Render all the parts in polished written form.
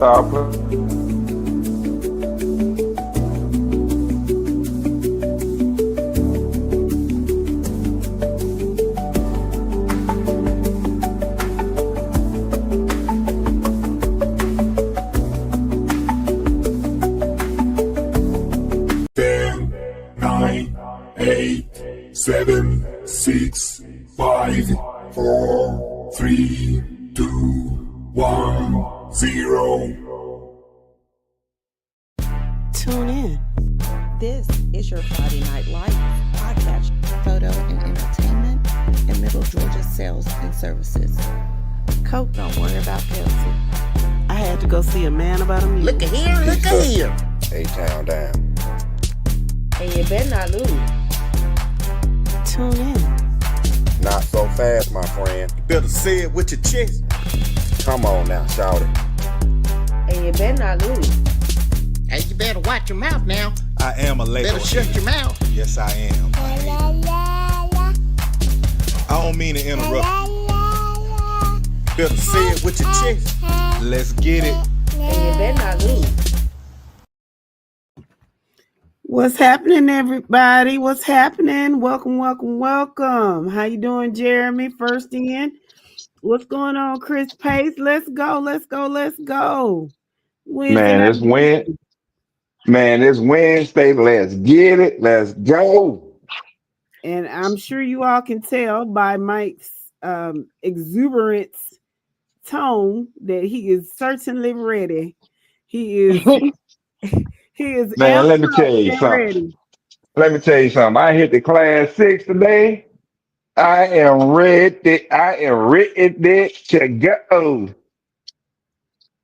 Play. 10, 9, 8, 7, 6, 5, 4, 3, 2, 1, 0. Tune in. This is your Friday Night Lights podcast, photo and entertainment in Middle Georgia sales and services. Coke, don't worry about Pepsi. I had to go see a man about a music. Look at here, look at here. A-Town down. And you better not lose. Tune in. Not so fast, my friend. You better say it with your chest. Come on now, shout it. And you better not lose. Hey, you better watch your mouth now. I am a label. Better shut your mouth. Yes, I am. I don't mean to interrupt. Better say it with your chest. Let's get it. And you better not lose. What's happening, everybody? What's happening? Welcome, welcome, welcome. How you doing, Jeremy? First in. What's going on, Chris Pace? Let's go, let's go, let's go. Man, it's Wednesday. Let's get it. Let's go. And I'm sure you all can tell by Mike's exuberant tone that he is certainly ready. He is he is Man, let me amped tell you and something. ready. Let me tell you something. I hit the class 6 today. I am ready. I am ready to go.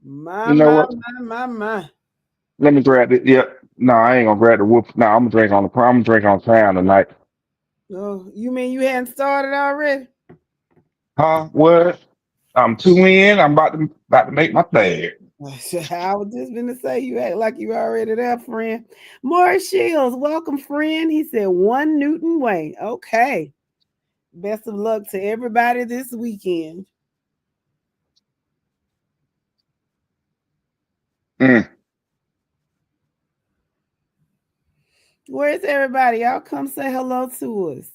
My, You know my, what? my. Let me grab it. Yep. No, I ain't gonna grab the whoop. No, I'm gonna drink on the crown tonight. Oh, you mean you hadn't started already? Huh? What? I'm 2 in. I'm about to make my third. I was just gonna say you act like you already there, friend. Morris Shields, welcome, friend. He said 1 Newton Way. Okay. Best of luck to everybody this weekend. Mm. Where's everybody? Y'all come say hello to us.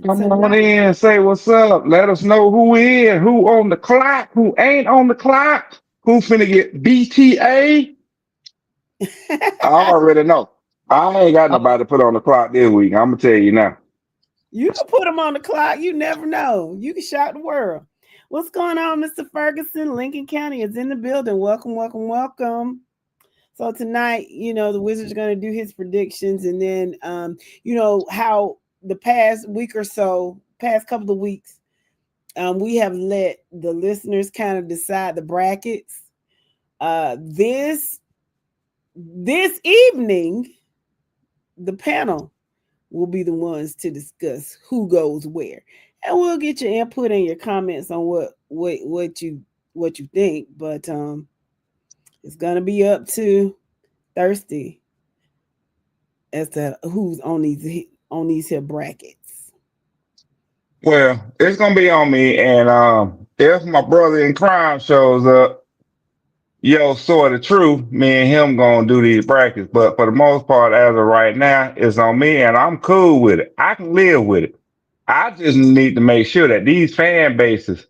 Come on in, say what's up. Let us know who in, who on the clock, who ain't on the clock, who finna get BTA. I already know. I ain't got nobody to put on the clock this week. I'm gonna tell you now. You can put them on the clock. You never know. You can shock the world. What's going on, Mr. Ferguson? Lincoln County is in the building. Welcome, welcome, welcome. So tonight, the Wizards are going to do his predictions, and then, how the past week or so, past couple of weeks, we have let the listeners kind of decide the brackets. This evening, the panel will be the ones to discuss who goes where, and we'll get your input and your comments on what you think. But it's gonna be up to Thursday as to who's on these here brackets. Well, it's gonna be on me, and if my brother in crime shows up, sort of true, me and him gonna do these brackets. But for the most part, as of right now, it's on me, and I'm cool with it. I can live with it. I just need to make sure that these fan bases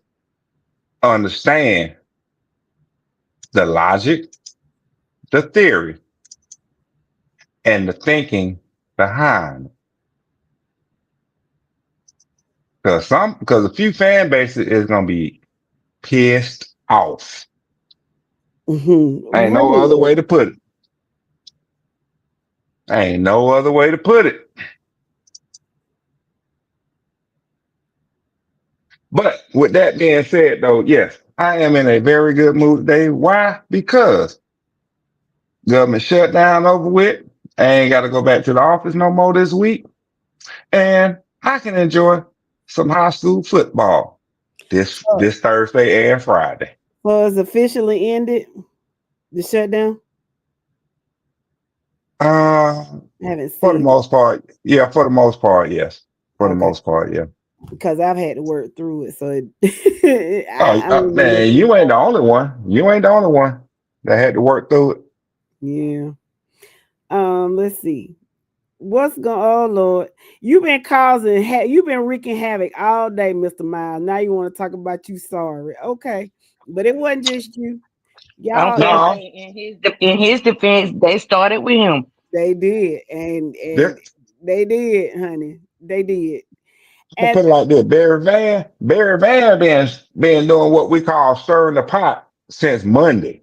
understand the logic, the theory, and the thinking behind it. Because a few fan bases is gonna be pissed off. Mm-hmm. Ain't no other way to put it. Ain't no other way to put it. But with that being said, though, yes, I am in a very good mood today. Why? Because government shutdown over with. I ain't got to go back to the office no more this week. And I can enjoy some high school football this Thursday and Friday. So it's officially ended, the shutdown? I haven't seen For the most part, yeah. For the most part, yes. For the Okay. most part, yeah. because I've had to work through it. So I don't Man, remember. you ain't the only one. You ain't the only one that had to work through it. Yeah. Let's see. What's going? Oh Lord, you've been causing. You've been wreaking havoc all day, Mister Miles. Now you want to talk about you sorry? Okay, but it wasn't just you. I was Y'all, gonna say No, in his defense, they started with him. they did, and this, they did, honey. They did, I'm gonna and put it like this. Barry Van been doing what we call stirring the pot since Monday.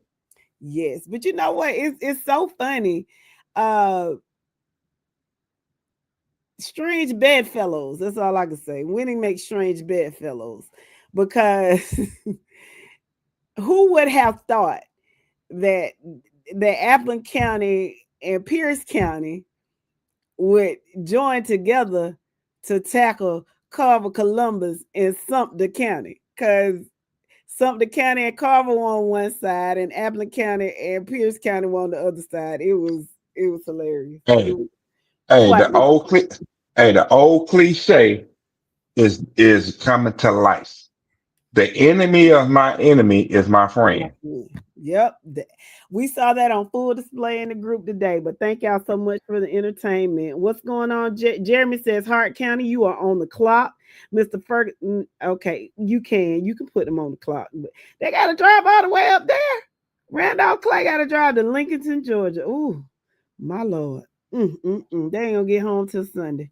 yes, but you know what? It's so funny. Uh, strange bedfellows. That's all I can say. Winning makes strange bedfellows, because who would have thought that Appling County and Pierce County would join together to tackle Carver, Columbus, and Sumter County? Because Sumter County and Carver were on one side, and Appling County and Pierce County were on the other side. It was hilarious. It Hey, was hey, quite the old cliche is coming to life. The enemy of my enemy is my friend. Yep. We saw that on full display in the group today. But thank y'all so much for the entertainment. What's going on? Jeremy says, Hart County, you are on the clock. Mr. Ferguson, okay, you can put them on the clock. But they got to drive all the way up there. Randolph Clay got to drive to Lincolnton, Georgia. Ooh, my Lord. They ain't going to get home till Sunday.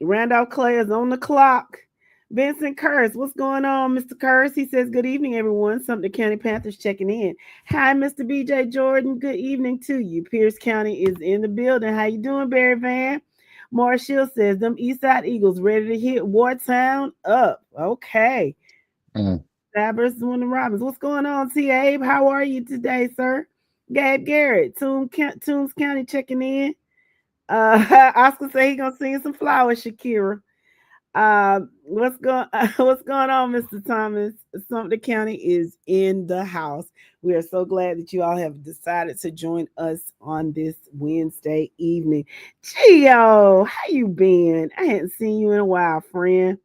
Randolph Clay is on the clock. Vincent Curse, what's going on, Mr. Curse? He says, good evening, everyone. Sumter County Panthers checking in. Hi, Mr. BJ Jordan. Good evening to you. Pierce County is in the building. How you doing, Barry Van? Marshall says, them Eastside Eagles ready to hit Wartown up. Okay. Mm. Sabers doing the Robbins. What's going on, T. Abe? How are you today, sir? Gabe Garrett, Toombs County checking in. Oscar say he gonna sing some flowers, Shakira. What's going on, Mr. Thomas? Sumter County is in the house. We are so glad that you all have decided to join us on this Wednesday evening. Gio, how you been? I hadn't seen you in a while, friend.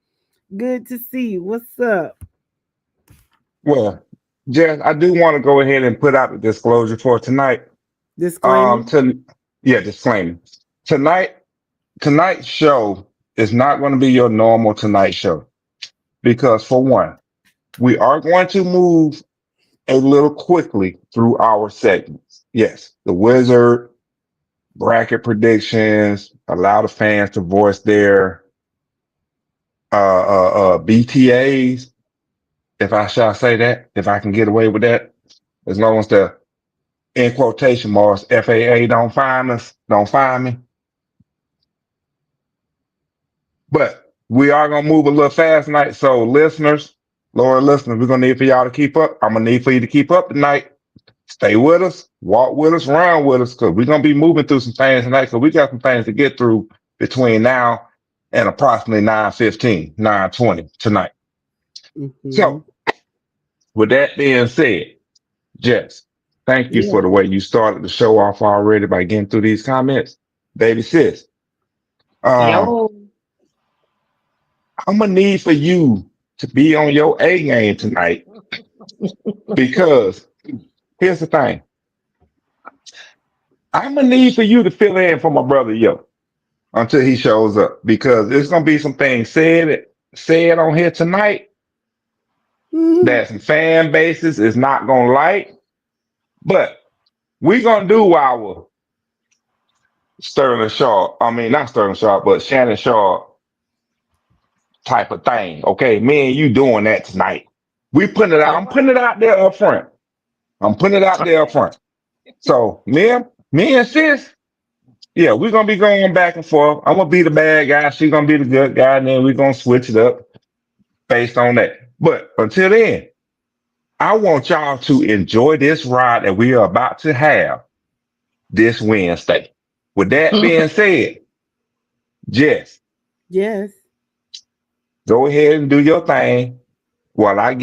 Good to see you. What's up? Well, Jess, I do want to go ahead and put out the disclosure for tonight. Disclaimer. To yeah, disclaimer. Tonight, tonight's show is not going to be your normal tonight show because, for one, we are going to move a little quickly through our segments. Yes, the Wizard, bracket predictions, allow the fans to voice their BTAs, if I shall say that, if I can get away with that, as long as the in quotation marks FAA don't find us, don't find me. But we are gonna move a little fast tonight. So listeners, loyal listeners, we're gonna need for y'all to keep up. I'm gonna need for you to keep up tonight. Stay with us, walk with us, run with us, because we're gonna be moving through some things tonight. So we got some things to get through between now and approximately 9:15, 9:20 tonight. Mm-hmm. So with that being said, Jess, thank you Yeah. for the way you started the show off already by getting through these comments. Baby sis, um, Yo, I'm gonna need for you to be on your A game tonight because here's the thing. I'm gonna need for you to fill in for my brother Yo until he shows up because there's gonna be some things said on here tonight Mhm. that some fan bases is not gonna like, but we're gonna do our Sterling Sharp. I mean, not Sterling Sharp, but Shannon Sharp type of thing. Okay, me and you doing that tonight. We putting it out. all I'm putting right. it out there up front. I'm putting it out there up Okay. front. So me and sis, yeah, we're gonna be going back and forth. I'm gonna be the bad guy. She's gonna be the good guy, and then we're gonna switch it up based on that. But until then, I want y'all to enjoy this ride that we are about to have this Wednesday. With that being said, Jess, Yes. go ahead and do your thing while I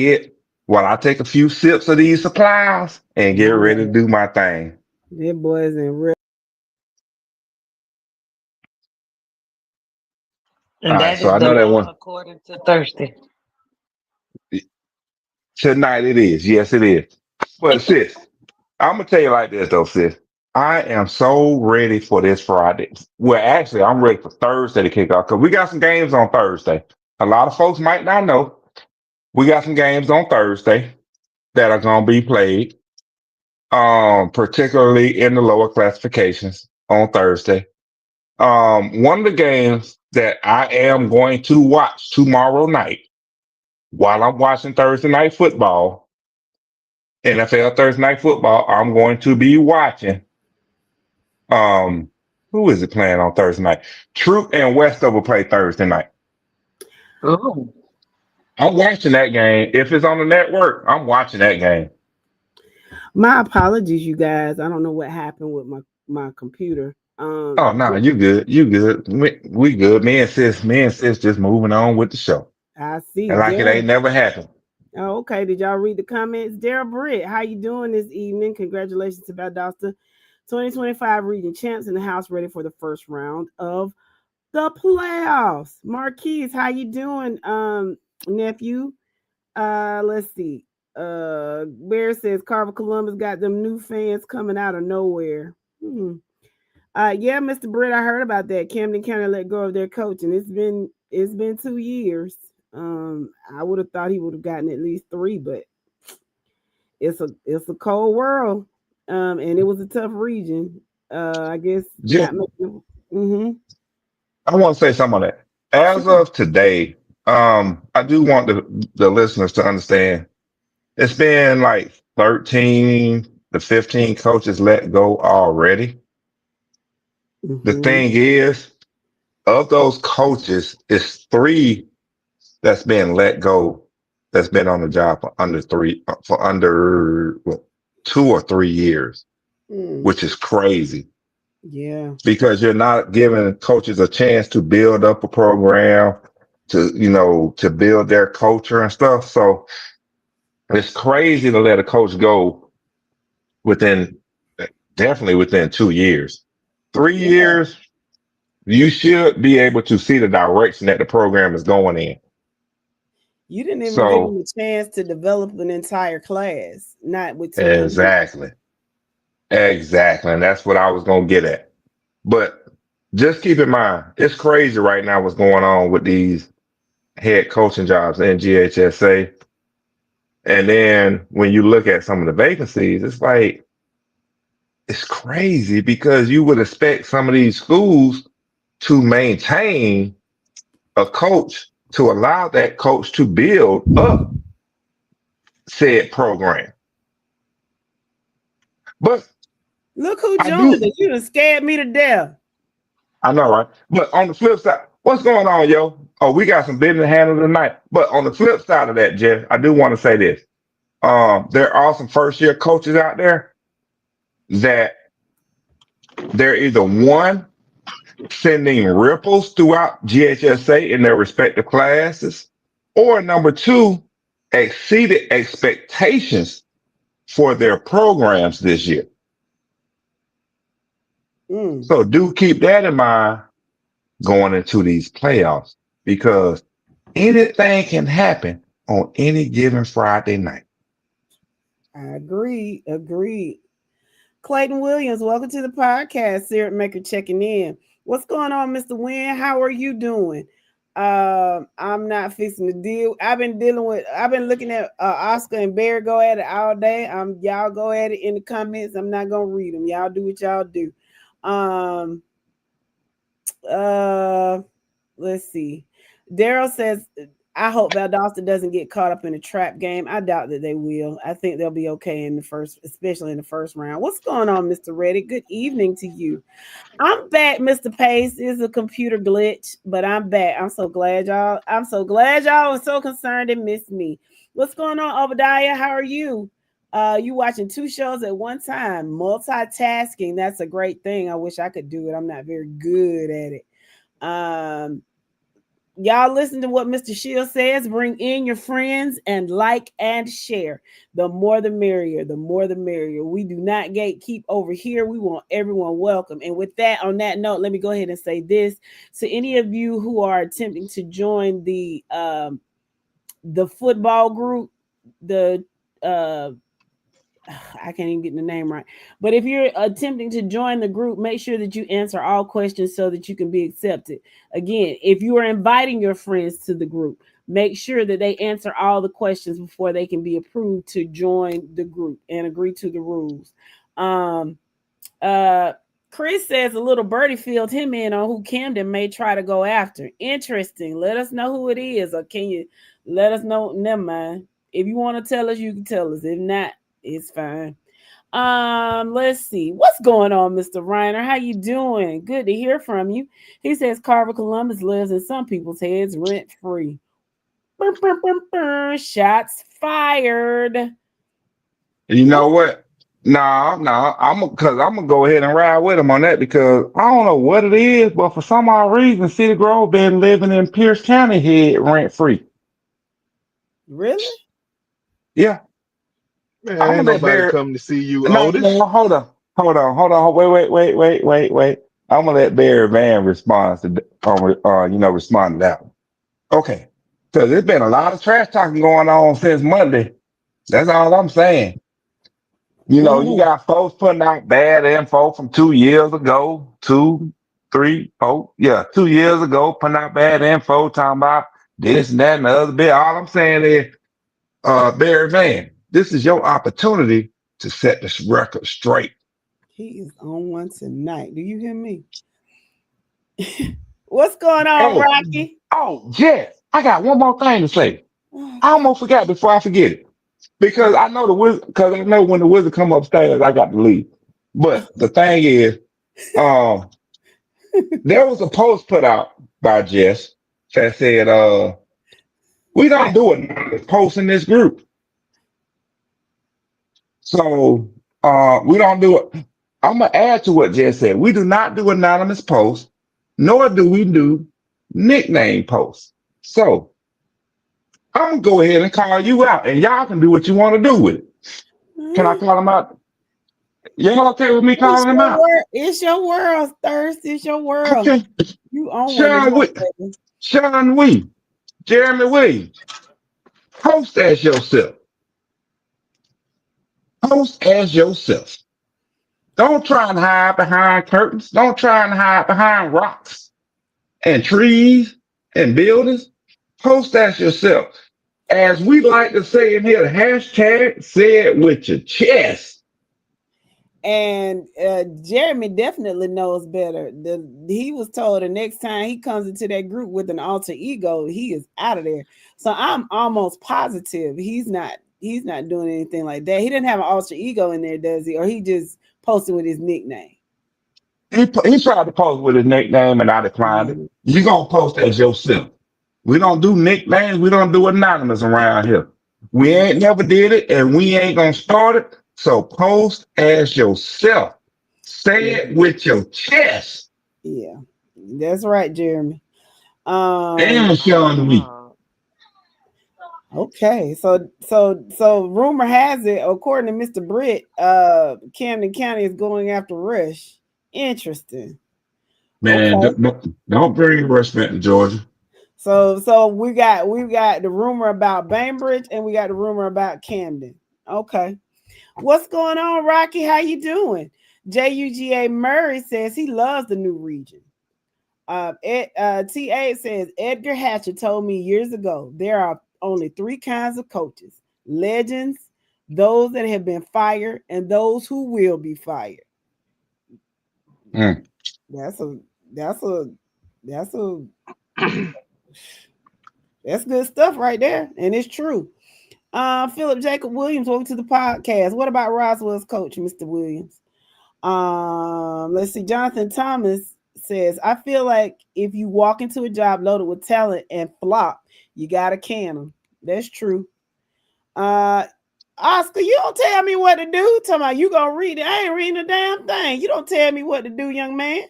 take a few sips of these supplies and get My ready to Lord. do my thing. That boy's in real. All And right, that so is I the know that law one according to Thursday. tonight. It is. Yes, it is. But sis, I'm gonna tell you like this though, sis. I am so ready for this Friday. Well, actually, I'm ready for Thursday to kick off because we got some games on Thursday. A lot of folks might not know we got some games on Thursday that are gonna be played, particularly in the lower classifications on Thursday. One of the games that I am going to watch tomorrow night while I'm watching Thursday night football, NFL Thursday night football, I'm going to be watching. Um, who is it playing on Thursday night? Troop and Westover play Thursday night. Oh, I'm watching that game. If it's on the network, I'm watching that game. My apologies, you guys. I don't know what happened with my computer. Oh no, you good. You good. We good. Me and sis just moving on with the show. I see. And like it ain't Daryl. never happened. Oh, okay. Did y'all read the comments? Daryl Britt, how you doing this evening? Congratulations to Valdosta 2025 region champs in the house, ready for the first round of the playoffs. Marquise, how you doing, nephew? Let's see. Bear says Carver Columbus got them new fans coming out of nowhere. Yeah, Mr. Britt, I heard about that. Camden County let go of their coach, and it's been 2 years. I would have thought he would have gotten at least 3, but it's a cold world. And it was a tough region. I guess Just not making. Mm-hmm. I want to say something on that. As Sure. of today, I do want the listeners to understand it's been like 13 to 15 coaches let go already. The Mm-hmm. thing is, of those coaches, it's 3 that's been let go that's been on the job for under 2 or 3 years, Mm. which is crazy Yeah. because you're not giving coaches a chance to build up a program to build their culture and stuff. So it's crazy to let a coach go within definitely within 2 years. three Yeah. years, you should be able to see the direction that the program is going in. You didn't even give So them a chance to develop an entire class, not with 2 years. exactly. Exactly. And that's what I was gonna get at. But just keep in mind, it's crazy right now what's going on with these head coaching jobs in GHSA. And then when you look at some of the vacancies, it's like it's crazy because you would expect some of these schools to maintain a coach to allow that coach to build up said program. But Look who I joined do, us. You done scared me to death. I know, right? But on the flip side, what's going on, yo? Oh, we got some business to handle tonight. But on the flip side of that, Jeff, I do want to say this. There are some first year coaches out there that they're either one sending ripples throughout GHSA in their respective classes, or number two, exceeded expectations for their programs this year. Mm. So do keep that in mind going into these playoffs because anything can happen on any given Friday night. I agree. Agreed. Clayton Williams, welcome to the podcast. Sarah Maker checking in. What's going on, Mr. Wynn? How are you doing? I'm not fixing to deal. I've been looking at Oscar and Barry go at it all day. Y'all go at it in the comments. I'm not gonna read them. Y'all do what y'all do. Um, uh, let's see. Daryl says, I hope Valdosta doesn't get caught up in a trap game. I doubt that they will. I think they'll be okay in the first, especially in the first round. What's going on, Mr. Reddick? Good evening to you. I'm back, Mr. Pace. It's a computer glitch, but I'm back. I'm so glad y'all were so concerned and missed me. What's going on, Obadiah? How are you? You watching 2 shows at one time, multitasking. That's a great thing. I wish I could do it. I'm not very good at it. Um, y'all listen to what Mr. Shield says. Bring in your friends and like and share. The more the merrier. The more the merrier. We do not gatekeep over here. We want everyone welcome. And with that, on that note, let me go ahead and say this to any of you who are attempting to join the football group, the I can't even get the name right. But if you're attempting to join the group, make sure that you answer all questions so that you can be accepted. Again, if you are inviting your friends to the group, make sure that they answer all the questions before they can be approved to join the group and agree to the rules. Um, uh, Chris says a little birdie filled him in on who Camden may try to go after. Interesting. Let us know who it is, or can you let us know? Never mind. If you want to tell us, you can tell us. If not, it's fine. Let's see. What's going on, Mr. Reiner? How you doing? Good to hear from you. He says Carver Columbus lives in some people's heads rent free. Shots fired. You know what? No, I'm gonna go ahead and ride with him on that because I don't know what it is, but for some odd reason, City Grove been living in Pierce County head rent free. Really? Yeah, Man, I'm ain't gonna let nobody Barry. coming to see you, Otis. No, hold on. Wait. I'm gonna let Barry Van respond to respond to that one. Okay, because there's been a lot of trash talking going on since Monday. That's all I'm saying. You Mm. got folks putting out bad info from 2 years ago, two, three, four, yeah, 2 years ago, putting out bad info, talking about this and that and the other bit. All I'm saying is, Barry Van, this is your opportunity to set this record straight. He is on one tonight. Do you hear me? What's going on, Oh, Rocky? Jess, I got one more thing to say. I Okay. almost forgot before I forget it. Because I know the wizard, because I know when the wizard come upstairs, I got to leave. But the thing is, um, there was a post put out by Jess that said, we don't do anonymous posts in this group. So we don't do it. I'm gonna add to what Jess said. We do not do anonymous posts, nor do we do nickname posts. So I'm gonna go ahead and call you out, and y'all can do what you want to do with it. Can I call him out? Y'all okay with me It's calling him your out? world. It's your world, Thirst. It's your world. Okay. You own one Sean, tonight, we, baby. Sean Wee, Jeremy Williams, host as yourself. Host as yourself. Don't try and hide behind curtains. Don't try and hide behind rocks and trees and buildings. Post as yourself. As we like to say in here, hashtag say it with your chest. And Jeremy definitely knows better. He was told the next time he comes into that group with an alter ego, he is out of there. So I'm almost positive he's not doing anything like that. He didn't have an alter ego in there, does he? Or he just posted with his nickname. He tried to post with his nickname and I declined it. Mhm. You gonna post as yourself. We don't do nicknames. We don't do anonymous around here. We ain't never did it and we ain't gonna start it. So post as yourself. Say Yeah, it with your chest. yeah, that's right, Jeremy. Um, And Sean Wee. Okay, so rumor has it, according to Mr. Britt, Camden County is going after Rush. Interesting. Man, Okay, don't bring Rush back to Georgia. so we got the rumor about Bainbridge and we got the rumor about Camden. Okay, what's going on, Rocky? How you doing? JUGA Murray says he loves the new region. TA says Edgar Hatcher told me years ago there are only three kinds of coaches: legends, those that have been fired, and those who will be fired. Mm. That's a that's a that's a that's good stuff right there, and it's true. Philip Jacob Williams, welcome to the podcast. What about Roswell's coach, Mr. Williams? Let's see. Jonathan Thomas says, I feel like if you walk into a job loaded with talent and flop, you gotta can them. That's true. Oscar, you don't tell me what to do. Tell me you gonna read it. I ain't reading a damn thing. You don't tell me what to do, young man.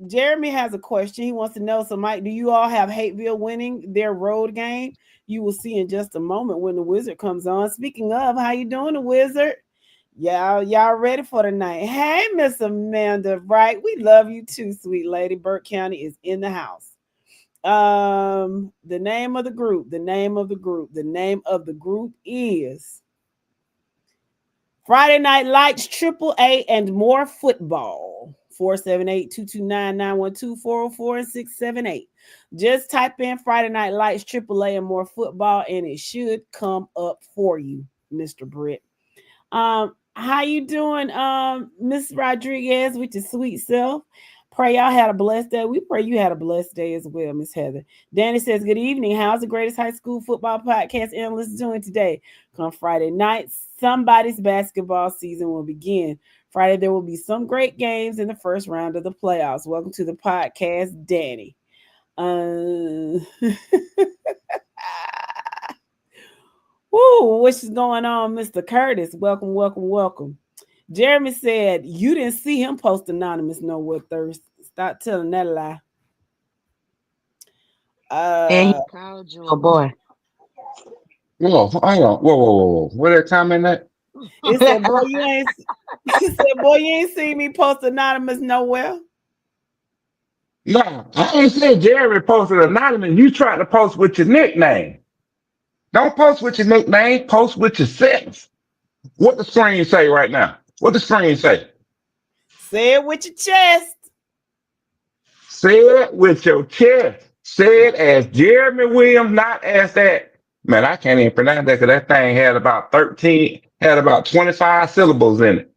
Jeremy has a question. He wants to know. So, Mike, do you all have Hateville winning their road game? You will see in just a moment when the Wizard comes on. Speaking of, how you doing, the Wizard? Y'all ready for tonight? Hey, Miss Amanda Wright, we love you too, sweet lady. Burke County is in the house. The name of the group is Friday Night Lights AAA and More Football. 478-229-912-404 and 678. Just type in Friday Night Lights AAA and More Football and it should come up for you, Mr. Britt. How you doing, Miss Rodriguez, with your sweet self? Pray y'all had a blessed day. We pray you had a blessed day as well, Miss Heather. Danny says, good evening. How's the greatest high school football podcast analyst doing today? Come Friday night, somebody's basketball season will begin. Friday, there will be some great games in the first round of the playoffs. Welcome to the podcast, Danny. Woo, what's going on, Mr. Curtis? Welcome. Jeremy said you didn't see him post anonymous nowhere Thursday. Stop telling that lie. And he called you a boy. Whoa, hang on. Whoa. Where that comment at? It said, boy, you ain't. He said, boy, you ain't seen me post anonymous nowhere. No, I ain't said Jeremy posted anonymous. You tried to post with your nickname. Don't post with your nickname. Post with yourself. What the screen say right now? What the screen say? Say it with your chest. Say it with your chest. Say it as Jeremy Williams, not as that. Man, I can't even pronounce that because that thing had about 25 syllables in it.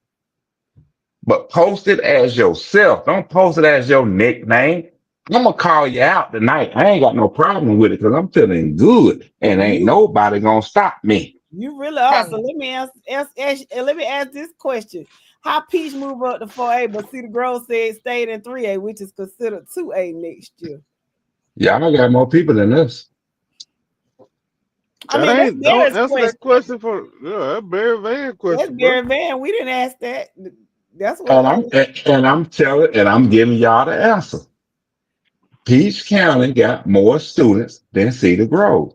But post it as yourself. Don't post it as your nickname. I'm going to call you out tonight. I ain't got no problem with it because I'm feeling good and ain't nobody going to stop me. You really are. So let me ask this question. How Peach move up to 4A, but Cedar Grove said stayed in 3A, which is considered 2A next year? Yeah, I got more people than this. I mean, don't answer that question for that's Barry Van question. That's Barry Van. We didn't ask that. That's what I'm giving y'all the answer. Peach County got more students than Cedar Grove.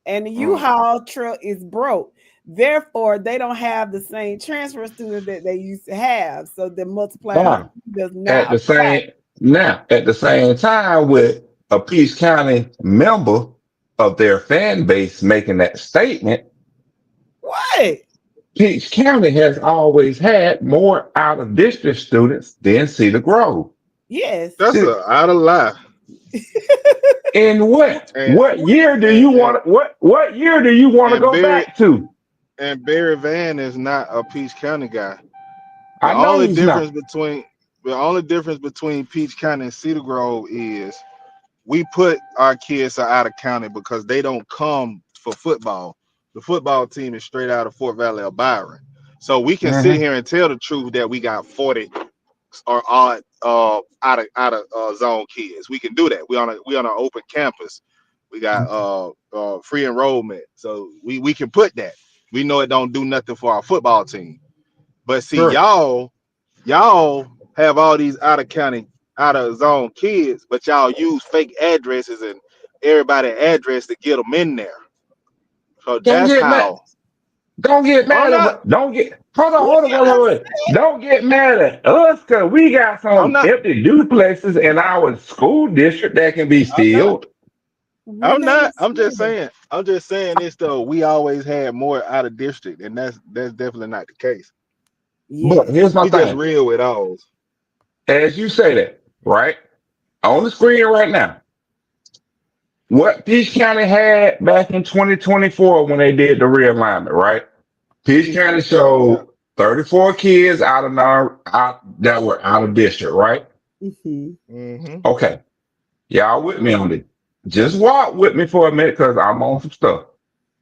And the U-Haul truck is broke. Therefore, they don't have the same transfer students that they used to have. So the multiplier does not at the same time, with a Peach County member of their fan base making that statement, what? Peach County has always had more out of district students than Cedar Grove. Yes. That's out of lie. In what year do you want to go back to? And Barry Van is not a Peach County guy. The I know only he's difference not. between Peach County and Cedar Grove is we put our kids out of county because they don't come for football. The football team is straight out of Fort Valley or Byron. So we can sit here and tell the truth that we got 40 or odd out of zone kids. We can do that. We on an open campus. We got free enrollment. So we can put that. We know it don't do nothing for our football team. But see, y'all have all these out of county, out of zone kids, but y'all use fake addresses and everybody address to get them in there. So Don't get mad at us because we got some empty duplexes in our school district that can be filled. I'm just saying this though. We always had more out of district, and that's definitely not the case. Yeah. But here's my thing. Just real with all. As you say that, right? On the screen right now. What Peach County had back in 2024 when they did the realignment, right? Peach County showed 34 kids that were out of district, right? Okay. Y'all with me on this. Just walk with me for a minute because I'm on some stuff.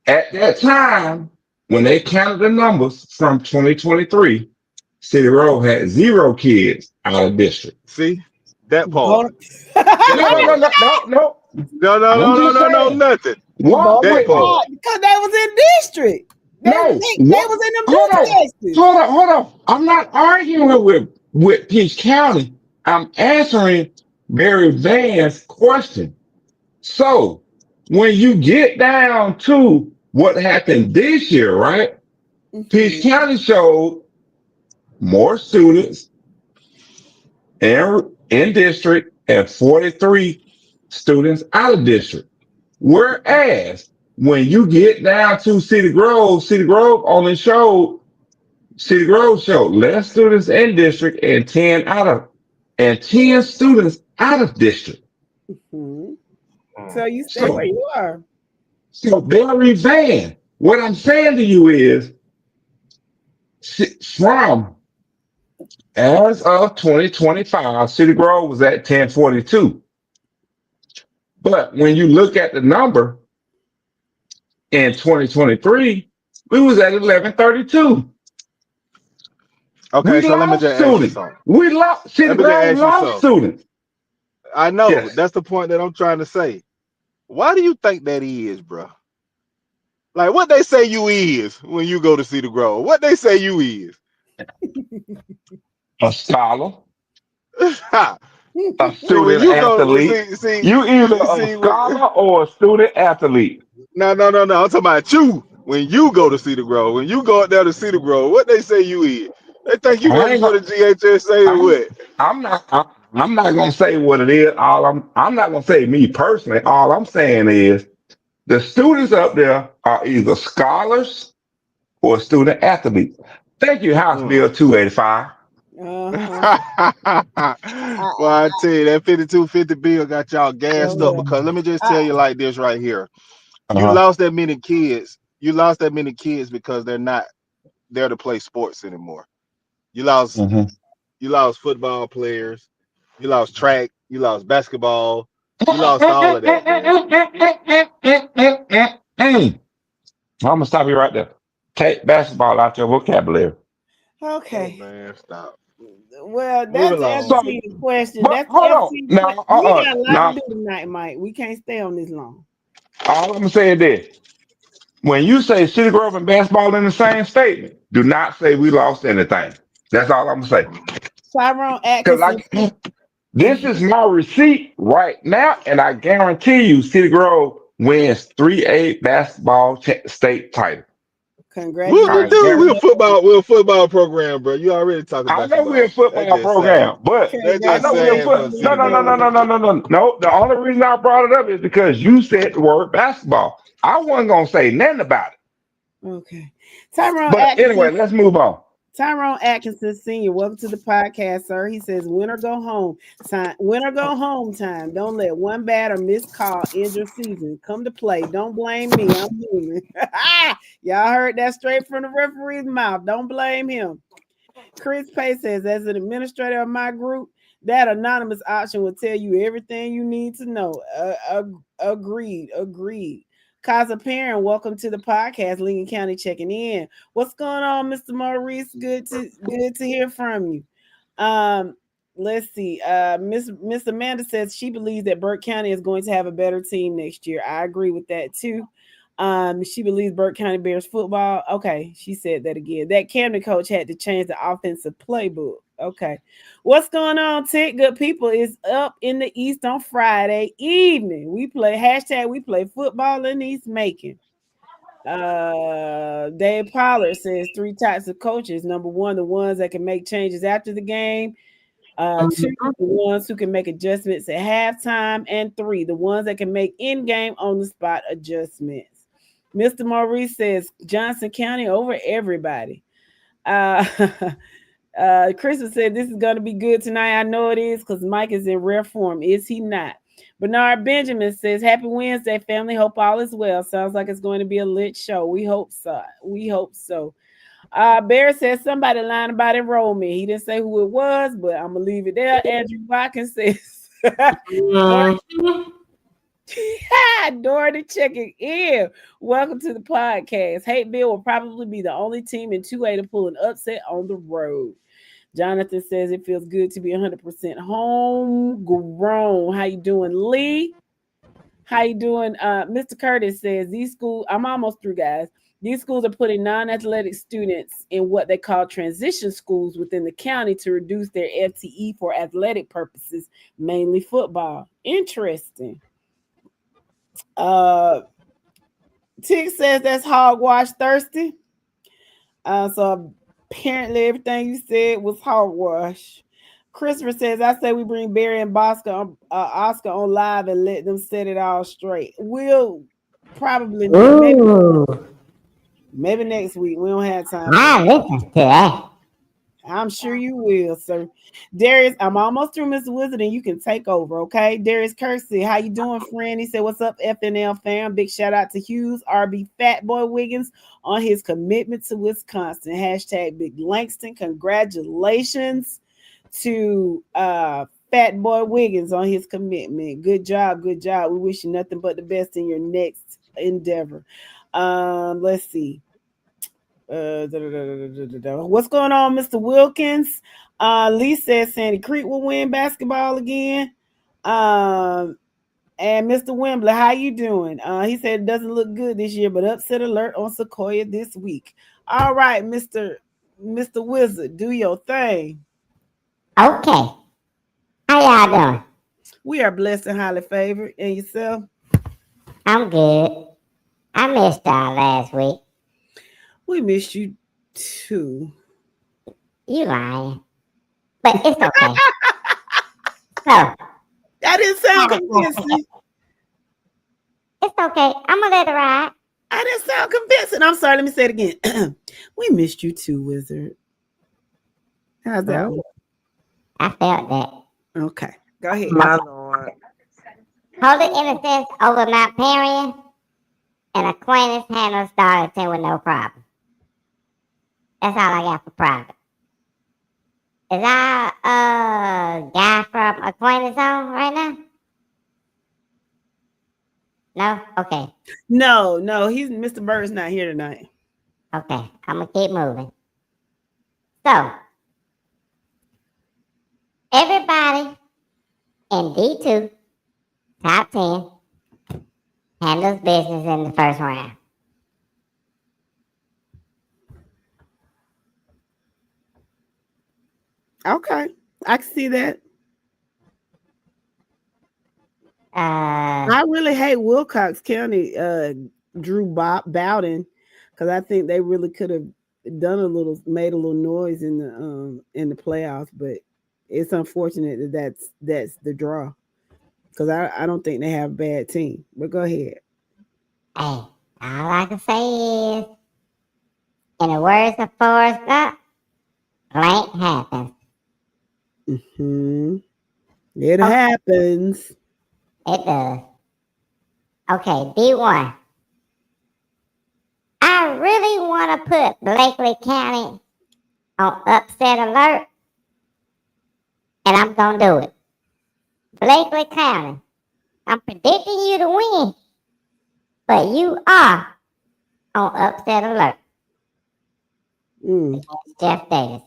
At that time, when they counted the numbers from 2023, City Road had 0 kids out of district. See that part? No, nothing. Walk with me. Because they was in district. They was in them Hold on. I'm not arguing with Peach County. I'm answering Barry Van's question. So when you get down to what happened this year, right? Peach Mhm. County showed more students in district and 43 students out of district. Whereas when you get down to City Grove only showed City Grove showed less students in district and 10 students out of district. Mhm. So you stay where So you are. so Barry Van, what I'm saying to you is from as of 2025, City Grove was at 1042. But when you look at the number in 2023, we was at 1132. Okay, We so let me lost just ask you students. something. We lost City Let me just Grove ask you lost something. students. I know Yes. that's the point that I'm trying to say. Why do you think that is, bro? Like what they say you is when you go to Cedar Grove. What they say you is. A scholar, a See when student you go athlete. You either a see when, scholar or a student athlete. no. I'm talking about you. When you go to Cedar Grove, when you go out there to Cedar Grove, what they say you is? They think you I running ain't for the gonna, GHSA or I'm what? I'm not gonna say what it is. I'm not gonna say me personally. All I'm saying is the students up there are either scholars or student athletes. Thank you, House Mm. Bill 285. Uh-huh. Well, I tell you, that 5250 bill got y'all Oh, gassed up well. because let me just I, tell you like this right here. You Uh-huh. lost that many kids. You lost that many kids because they're not there to play sports anymore. You lost Mhm. you lost football players, you lost track, you lost basketball, you lost all of that, man. I'm gonna stop you right there. Take basketball out your vocabulary. Oh okay. man, stop. Well, Move that's along. So, answering the question. but That's hold on. answering the question. Now, We got a lot to now, do tonight, Mike. We can't stay on this long. all I'm saying is when you say City Grove and basketball in the same statement, do not say we lost anything. That's all I'm gonna say. Tyrone Because Atkinson. this is my receipt right now, and I guarantee you, City Grove wins 3A basketball state title. What we I Congratulations. do? guarantee. We're a football program, bro. You already talking I know we're a basketball. That football just sad. program, but That I just know we're a sad foot. for No, City no, no, no, Grove. no, no, no, no, no. The only reason I brought it up is because you said the word basketball. I wasn't gonna say nothing about it. Okay. Tyrone But Atkinson. anyway, let's move on. Tyrone Atkinson Sr., welcome to the podcast, sir. He says, win or go home time. Win or go home time. Don't let one bad or missed call end your season. Come to play. Don't blame me. I'm human. Y'all heard that straight from the referee's mouth. Don't blame him. Chris Pay says, as an administrator of my group, that anonymous option will tell you everything you need to know. Agreed. Agreed. Casa Parent, welcome to the podcast. Lincoln County checking in. What's going on, Mr. Maurice? Good to hear from you. Um, let's see. Miss Amanda says she believes that Burke County is going to have a better team next year. I agree with that too. She believes Burke County Bears football. Okay, she said that again. That Camden coach had to change the offensive playbook. Okay. What's going on, Tick? Good people is up in the East on Friday evening. We play football in East Macon. Dave Pollard says three types of coaches. Number one, the ones that can make changes after the game. Two, the ones who can make adjustments at halftime. And three, the ones that can make in-game on the spot adjustments. Mr. Maurice says Johnson County over everybody. Uh Christmas said this is gonna be good tonight. I know it is because Mike is in rare form. Is he not? Bernard Benjamin says, Happy Wednesday, family. Hope all is well. Sounds like it's going to be a lit show. We hope so. We hope so. Bear says somebody lying about enrollment. He didn't say who it was, but I'm gonna leave it there. Andrew Watkins says Dorothy checking in. Welcome to the podcast. Hateville will probably be the only team in 2A to pull an upset on the road. Jonathan says it feels good to be 100% homegrown. How you doing, Lee? How you doing? Mr. Curtis says these schools, I'm almost through, guys. These schools are putting non-athletic students in what they call transition schools within the county to reduce their FTE for athletic purposes, mainly football. Interesting. Uh Tick says that's hogwash thirsty. So apparently everything you said was hogwash. Christopher says, I say we bring Barry and Oscar on live and let them set it all straight. We'll probably Ooh, maybe next week. We don't have time for I that. listen to that. I'm sure you will, sir. Darius, I'm almost through, Mr. Wizard, and you can take over, okay? Darius Kersey, how you doing, friend? He said, what's up, FNL fam? Big shout out to Hughes, RB Fat Boy Wiggins on his commitment to Wisconsin. Hashtag Big Langston. Congratulations to Fat Boy Wiggins on his commitment. Good job, good job. We wish you nothing but the best in your next endeavor. Let's see. What's going on, Mr. Wilkins? Lee says Sandy Creek will win basketball again. And Mr. Wembley, how you doing? He said it doesn't look good this year, but upset alert on Sequoia this week. All right, Mr. Wizard, do your thing. Okay. How y'all doing? We are blessed and highly favored. And yourself? I'm good. I missed y'all last week. We missed you too. You lying. But it's okay. So, That didn't sound convincing. it's okay. I'm going to let it ride. I didn't sound convincing. I'm sorry. Let me say it again. We missed you too, Wizard. How's that? Oh, I felt that. Okay. Go ahead. My Lord. Holy innocence over Mount Perion and acquaintance handles Darlington with no problem. That's all I got for private. Is our guy from acquaintance on right now? No? Okay. No, he's Mr. Bird's not here tonight. Okay. I'm gonna keep moving. So everybody in D2 top 10 handles business in the first round. Okay. I can see that. I really hate Wilcox County, Drew Bowden, because I think they really could have made a little noise in the playoffs, but it's unfortunate that's the draw, because I don't think they have a bad team. But go ahead. Hey, all I can say is, in the words of Forrest Gump, blank happens. It happens. It does. Okay, D1. I really want to put Blakely County on upset alert, and I'm going to do it. Blakely County, I'm predicting you to win, but you are on upset alert. Against Jeff Davis.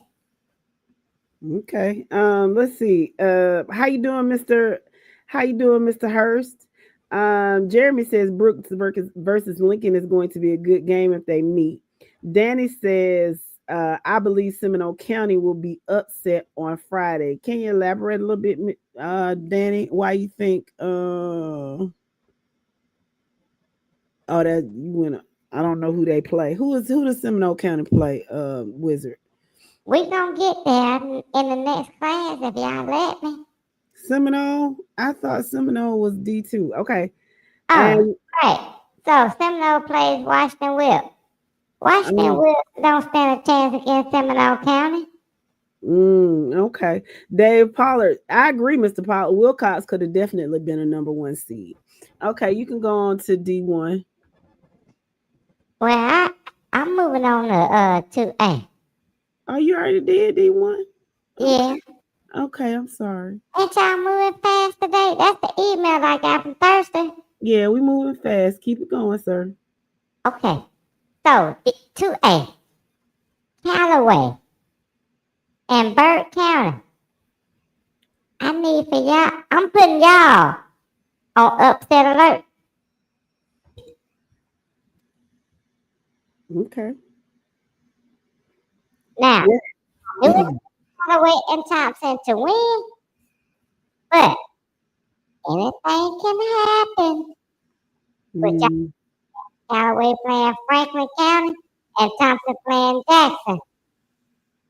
Okay. Let's see. How you doing, Mr. Hurst? Jeremy says Brooks versus Lincoln is going to be a good game if they meet. Danny says, I believe Seminole County will be upset on Friday. Can you elaborate a little bit, Danny? Why you think? That you went. I don't know who they play. Who does Seminole County play? Wizard. We gonna get there in the next class if y'all let me. Seminole? I thought Seminole was D2. Okay. Oh, great. So Seminole plays Washington Whip. Washington Whip don't stand a chance against Seminole County. Okay. Dave Pollard. I agree, Mr. Pollard. Wilcox could have definitely been a number 1 seed. Okay, you can go on to D1. Well, I'm moving on to 2A. Oh, you already did D1? Yeah. Okay, I'm sorry. Ain't y'all moving fast today? That's the email I got from Thursday. Yeah, we moving fast. Keep it going, sir. Okay. So, 2A. Callaway and Burt County. I need for y'all. I'm putting y'all on upset alert. Okay. Now, Yeah. do it Holloway and Thompson to win, but anything can happen with Mm, Callaway playing Franklin County and Thompson playing Jackson.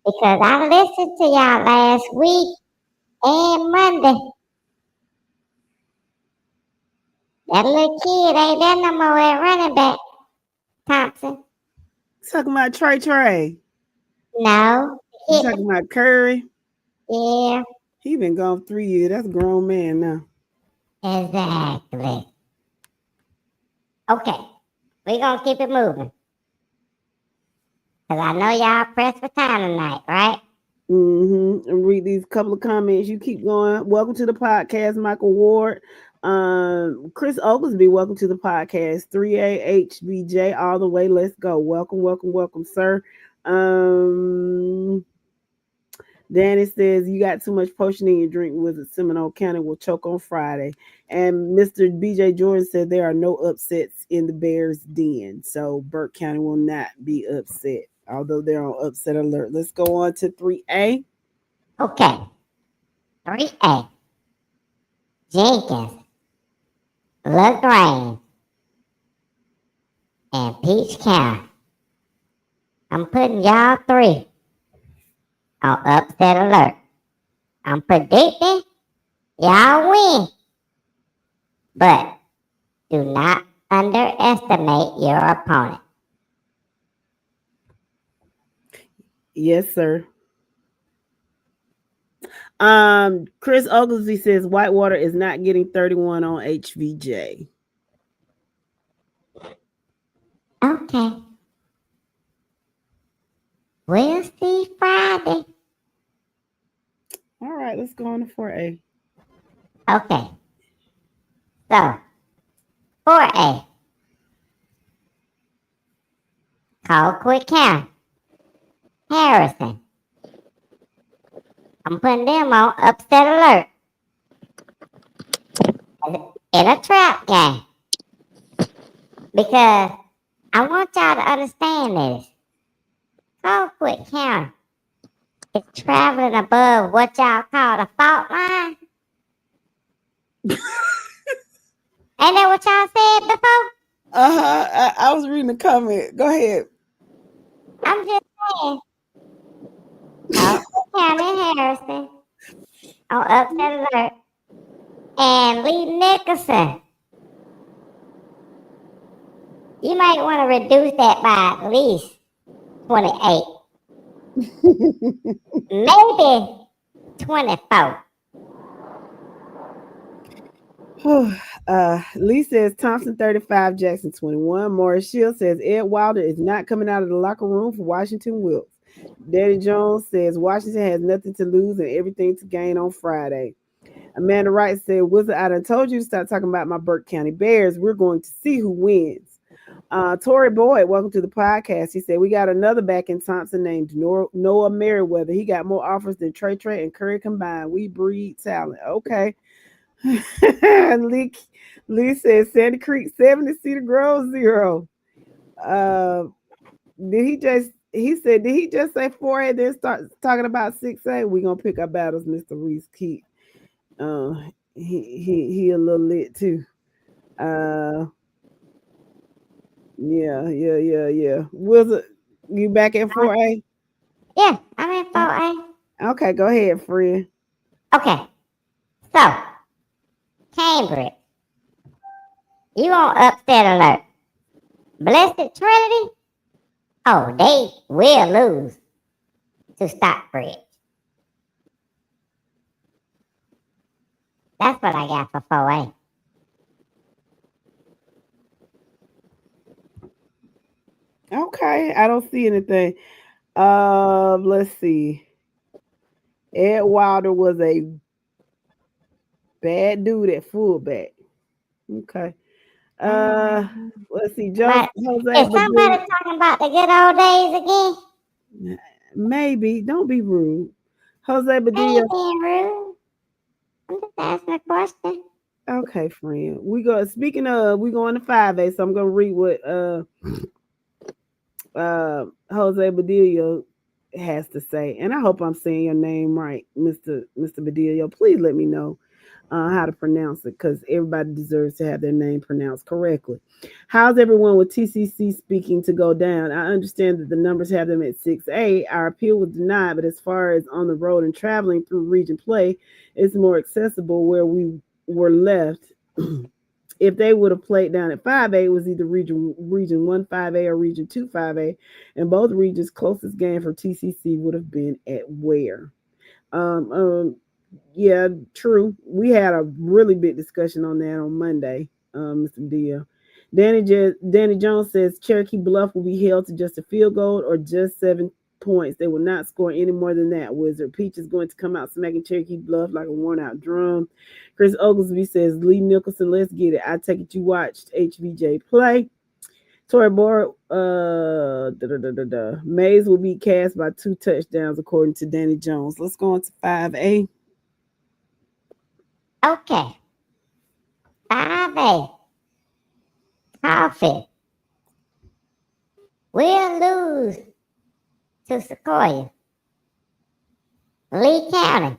Because I listened to y'all last week and Monday. That little kid ain't there no more at running back, Thompson. talking about Trey. No. You Hit talking about Curry? yeah, He been gone 3 years. That's a grown man now. exactly. Okay. We're gonna keep it moving. Cause I know y'all pressed for time tonight, right? And read these couple of comments. You keep going. Welcome to the podcast, Michael Ward. Chris Oglesby, welcome to the podcast. 3AHBJ all the way. Let's go. Welcome, sir. Danny says you got too much potion in your drink. Visit Seminole County will choke on Friday. And Mr. BJ Jordan said there are no upsets in the Bears den. So Burke County will not be upset, although they're on upset alert. Let's go on to 3A. Okay. 3A. Jenkins, LaGrange, and Peach County. I'm putting y'all three on upset alert. I'm predicting y'all win. But do not underestimate your opponent. Yes, sir. Chris Oglesby says Whitewater is not getting 31 on HVJ. Okay. We'll see Friday. All right, let's go on to 4A. Okay. So, 4A. Colquitt County. Harrison. I'm putting them on upset alert. In a trap game. Because I want y'all to understand this. Colquitt County is traveling above what y'all call the fault line. Ain't that what y'all said before? I was reading the comment. Go ahead. I'm just saying. Colquitt County and Harrison on upset alert. And Lee Nicholson. You might want to reduce that by at least 28. Maybe 24. Lee says Thompson 35, Jackson 21. Morris Shield says Ed Wilder is not coming out of the locker room for Washington Wilkes. Daddy Jones says Washington has nothing to lose and everything to gain on Friday. Amanda Wright said, Wizard, I done told you to stop talking about my Burke County Bears. We're going to see who wins. Tori Boyd, welcome to the podcast. He said, we got another back in Thompson named Noah Merriweather. He got more offers than Trey and Curry combined. We breed talent. Okay. Lee says Sandy Creek 70, Cedar Grove 0. He said, did he just say 4A then start talking about 6A? We're gonna pick our battles, Mr. Reese Keith. He a little lit too. Yeah. Wizard, you back at 4A? Yeah, I'm in 4A. Okay, go ahead, friend. Okay. So, Cambridge. You on upset alert. Blessed Trinity? Oh, they will lose to Stockbridge. That's what I got for 4A. Okay, I don't see anything. Let's see. Ed Wilder was a bad dude at fullback. Okay. Let's see. But Jose is somebody talking about the good old days again? Maybe. Don't be rude. Jose I ain't Badilla. being rude. I'm just asking a question. Okay, friend. Speaking of, we going to 5A, so I'm gonna read what Jose Badillo has to say, and I hope I'm saying your name right, Mr. Badillo. Please let me know how to pronounce it because everybody deserves to have their name pronounced correctly. How's everyone with TCC speaking to go down? I understand that the numbers have them at 6A. Our appeal was denied, but as far as on the road and traveling through region play, it's more accessible where we were left. If they would have played down at 5A, it was either region 1 5A or region 2 5A, and both regions' closest game for TCC would have been at where. Um, um, yeah, true. We had a really big discussion on that on Monday, Mr. Deal. Danny Jones says Cherokee Bluff will be held to just a field goal or just 7 points. They will not score any more than that. Wizard Peach is going to come out smacking Cherokee Bluff like a worn out drum. Chris Oglesby says Lee Nicholson, let's get it. I take it you watched HVJ play. Tori Board, Mays will be cast by 2 touchdowns according to Danny Jones. Let's go on to 5A. Okay. 5A. Coffee. We'll lose to Sequoia. Lee County.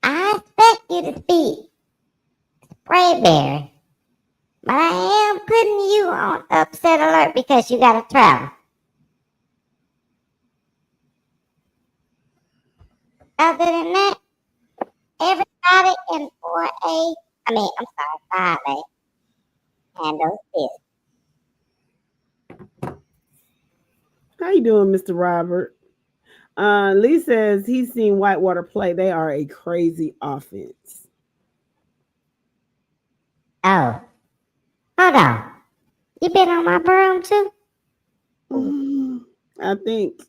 I expect you to beat Sprayberry, but I am putting you on upset alert because you got to travel. Other than that, everybody in 5A handles this. How you doing, Mr. Robert? Lee says he's seen Whitewater play. They are a crazy offense. Oh, hold on. You been on my broom too? I think.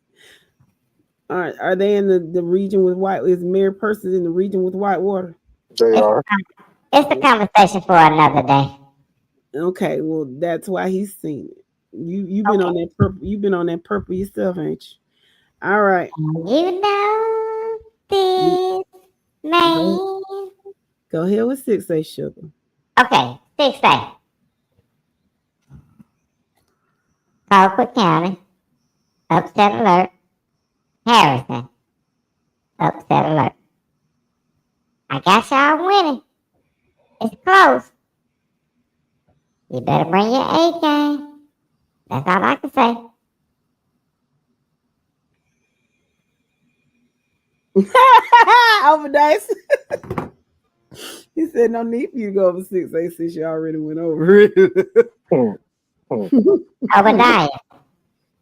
Are they in the region with White? Is Mayor Persons in the region with Whitewater? They are. It's a conversation for another day. Okay, well that's why he's seen it. You've been on that purple. You've been on that purple yourself, ain't you? All right. You know this, man. Go ahead with 6A sugar. Okay, 6A. Colquitt County, upset alert. Harrison, upset alert. I got y'all winning. It's close. You better bring your A game. That's all I can say. Overdice. He said no need for you to go over 6A since you already went over it. Obadiah,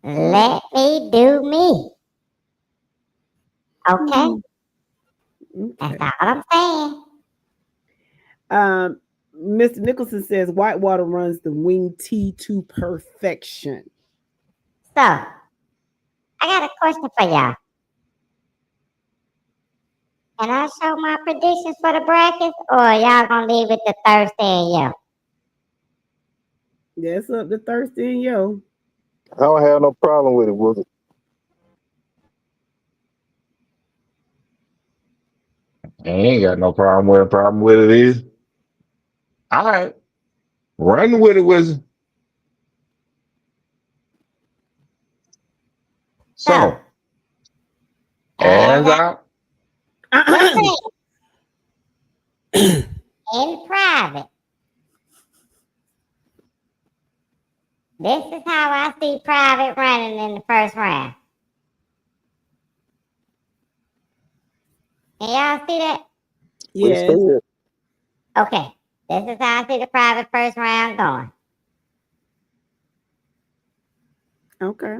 let me do me. Okay? That's all I'm saying. Mr. Nicholson says Whitewater runs the wing T to perfection. So, I got a question for y'all. Can I show my predictions for the brackets, or y'all gonna leave it to Thursday and yo? That's up to Thursday and yo. I don't have no problem with it, was it? I ain't got no problem with it. Problem with it is, all right, run with it, Wizard. So, as I In private, this is how I see private running in the first round. Can y'all see that? Yes. Okay, this is how I see the private first round going. Okay.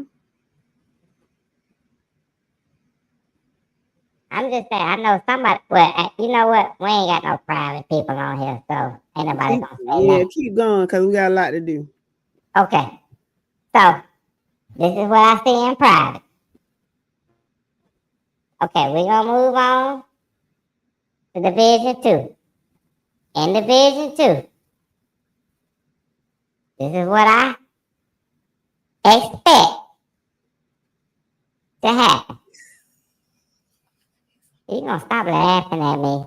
I'm just saying, I know somebody, well, you know what? We ain't got no private people on here, so ain't nobody gonna say nothing. Keep going, because we got a lot to do. Okay, so this is what I see in private. Okay, we're gonna move on to Division 2. In Division 2, this is what I expect to happen. You gonna stop laughing at me?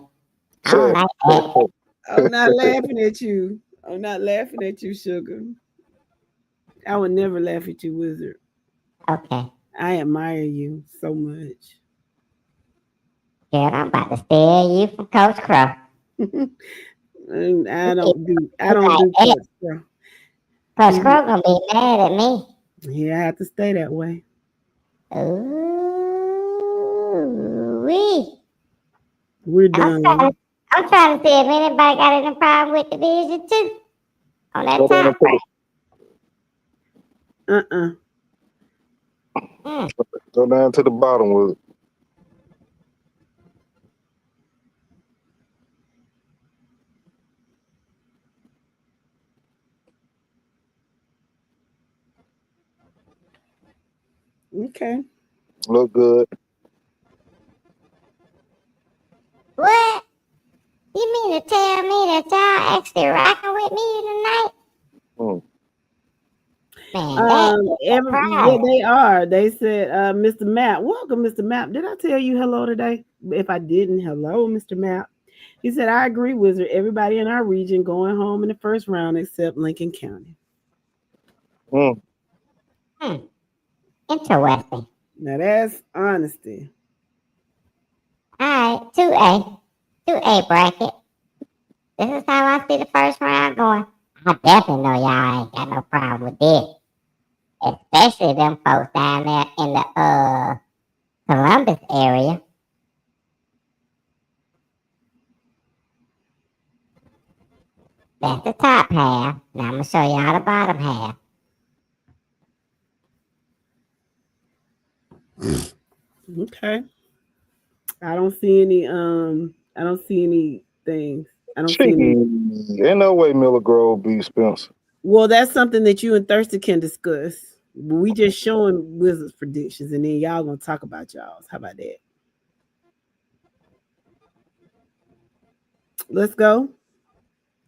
I don't like that. I'm not laughing at you. I'm not laughing at you, sugar. I would never laugh at you, Wizard. Okay. I admire you so much. Girl, I'm about to steal you from Coach Crow. And I You don't do like that. Coach Crow. Coach Crow gonna be mad at me. Yeah, I have to stay that way. Ooh, wee. We're I'm done. trying to see if anybody got any problem with Division 2 on that Go down time to the, frame. go down to the bottom with it. Okay. Look good. What? You mean to tell me that y'all actually rocking with me tonight? Hmm. Man, that is Yeah, surprising. they are. They said, Mr. Mapp, welcome, Mr. Mapp. Did I tell you hello today? If I didn't, hello, Mr. Mapp. He said, I agree, Wizard. Everybody in our region going home in the first round except Lincoln County. Hmm. Interesting. Now that's honesty. All right, 2A bracket. This is how I see the first round going. I definitely know y'all ain't got no problem with this. Especially them folks down there in the Columbus area. That's the top half. Now I'm gonna show y'all the bottom half. Okay. I don't see any I don't see any things. I don't see any. Jeez. Ain't no way Miller Grove beat Spencer. Well, that's something that you and Thirsty can discuss. We just showing Wizards predictions and then y'all gonna talk about y'all's. How about that? Let's go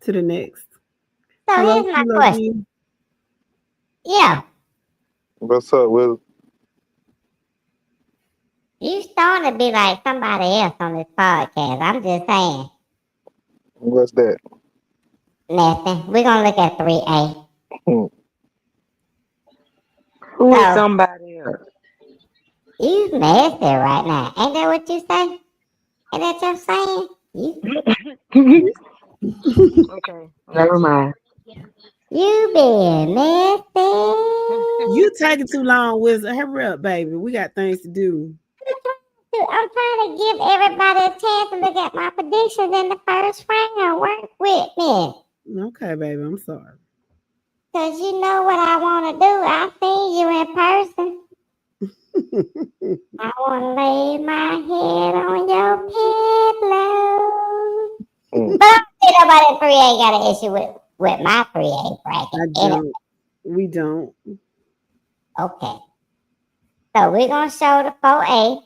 to the next. So Hello, here's my Kilo question. G. Yeah, What's up with you starting to be like somebody else on this podcast. I'm just saying. what's that? Nothing. We're gonna look at 3A. Hmm. Who is So somebody else? you messy right now. Ain't that what you say? Ain't that your saying? Okay, never mind. You being messy. You taking too long, Wizard. Hurry up, baby. We got things to do. I'm trying to give everybody a chance to look at my predictions in the first round. Work with me. Okay, baby. I'm sorry. Because you know what I want to do. I see you in person. I want to lay my head on your pillow. Hmm. But I don't think nobody in 3A got an issue with my 3A bracket. I don't. We don't. Okay. So we're going to show the 4A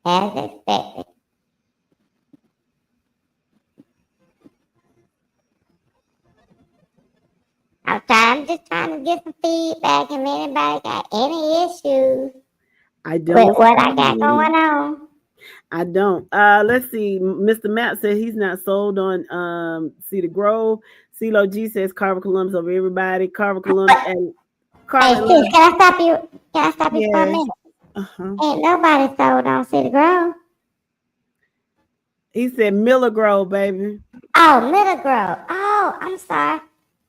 as expected. I'm just trying to get some feedback and anybody got any issues I don't. with what I got see going on. I don't. Let's see. Mr. Matt said he's not sold on Cedar Grove. CeeLo G says Carver Columbus over everybody. Carver Columbus and Carver. Hey, sis, can I stop you? Can I stop you for a Yes. minute? Uh-huh. Ain't nobody sold on Cedar Grove. He said Miller Grove, baby. Oh, Middle Grove. Oh, I'm sorry.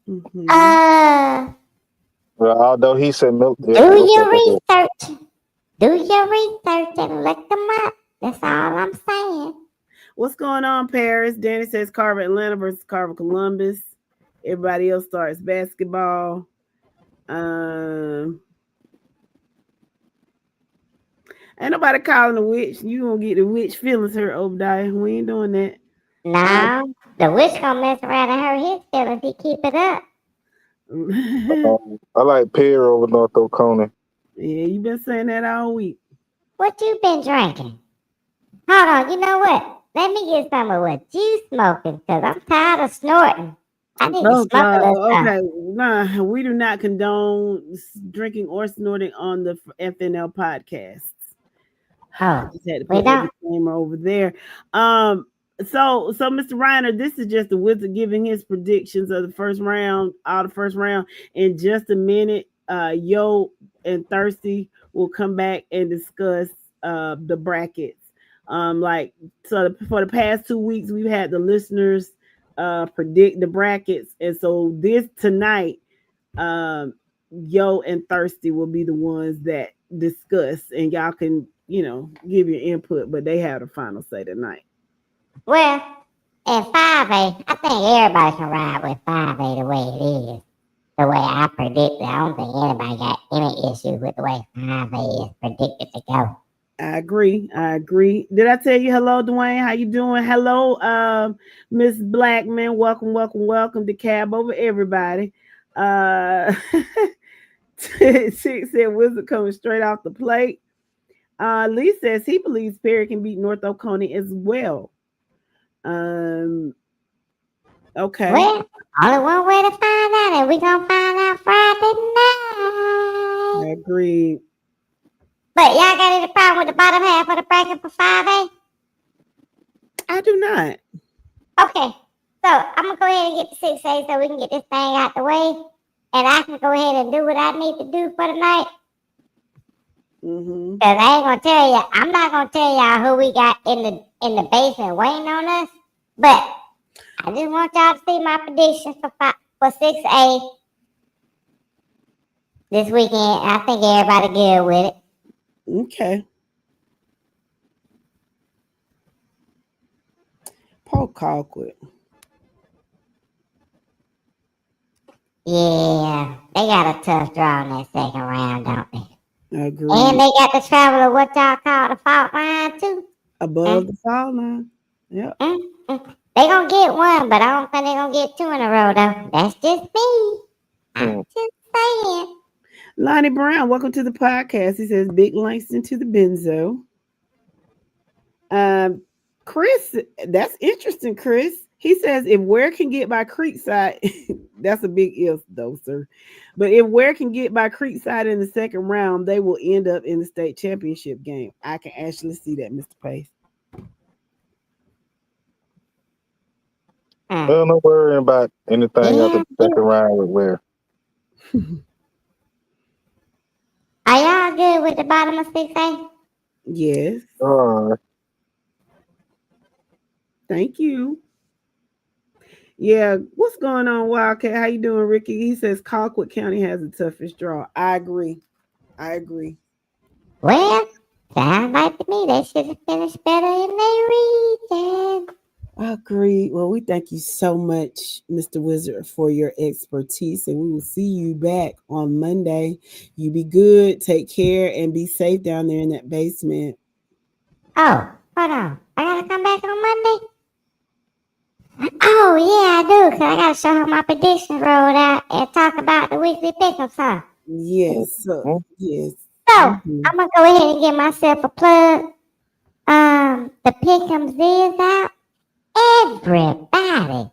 Mhm. Well, although he said Miller. Do your research. Do your research and look them up. That's all I'm saying. What's going on, Paris? Danny says Carver Atlanta versus Carver Columbus. Everybody else starts basketball. Ain't nobody calling the witch. You gonna get the witch feelings hurt, Obadiah. We ain't doing that. No, the witch gonna mess around and hurt his feelings. He keep it up. I like Perry over North Oconee. Yeah, you been saying that all week. What you been drinking? Hold on, you know what? Let me get some of what you smoking, cause I'm tired of snorting. I need to Oh smoke a God. little something. Okay. Nah, we do not condone drinking or snorting on the FNL podcasts. I Oh, just had to we put that don't. disclaimer over there. So Mr. Reiner, this is just the Wizard giving his predictions of the first round, all the first round. In just a minute, Yo and Thirsty will come back and discuss the brackets. Like so for the past 2 weeks, we've had the listeners predict the brackets, and so this tonight, um, Yo and Thirsty will be the ones that discuss, and y'all can give your input, but they have the final say tonight. Well, in 5A, I think everybody can ride with 5A the way it is. The way I predicted. I don't think anybody got any issue with the way 5A is predicted to go. I agree. I agree. Did I tell you hello, Dwayne? How you doing? Hello, Miss Blackman. Welcome, welcome, welcome to Cab Over Everybody. Chick said Wizard coming straight off the plate. Lee says he believes Perry can beat North Oconee as well. Okay. Well, only one way to find out, and we're going to find out Friday night. I agree. But y'all got any problem with the bottom half of the bracket for 5A? I do not. Okay. So I'm going to go ahead and get the 6A so we can get this thing out the way. And I can go ahead and do what I need to do for the night. Because I ain't going to tell you, I'm not going to tell y'all who we got in the basement waiting on us. But I just want y'all to see my predictions for 6A this weekend. I think everybody good with it. Okay. Paul Colquitt. Yeah, they got a tough draw in that second round, don't they? I agree. And they got to travel to what y'all call the fault line, too. Above the fault line. Yep. They gonna get one, but I don't think they gonna get two in a row, though. That's just me. I'm just saying. Lonnie Brown, welcome to the podcast. He says, Big Langston to the benzo. Chris, that's interesting, Chris. He says, if Ware can get by Creekside, that's a big if, though, sir. But if Ware can get by Creekside in the second round, they will end up in the state championship game. I can actually see that, Mr. Pace. Well, no worrying about anything else in the second round with Ware. Are y'all good with the bottom of 6A? Yes. Thank you. Yeah, what's going on, Wildcat? How you doing, Ricky? He says Colquitt County has the toughest draw. I agree. Well, sounds like to me they should have finished better in their region. I agree. Well, we thank you so much, Mr. Wizard, for your expertise, and we will see you back on Monday. You be good, take care, and be safe down there in that basement. Oh, hold on. I gotta come back on Monday? Oh, yeah, I do, because I got to show her my predictions rolled out and talk about the weekly pickups, huh? Yes, yes. So, I'm going to go ahead and give myself a plug. The pickums is out. Everybody,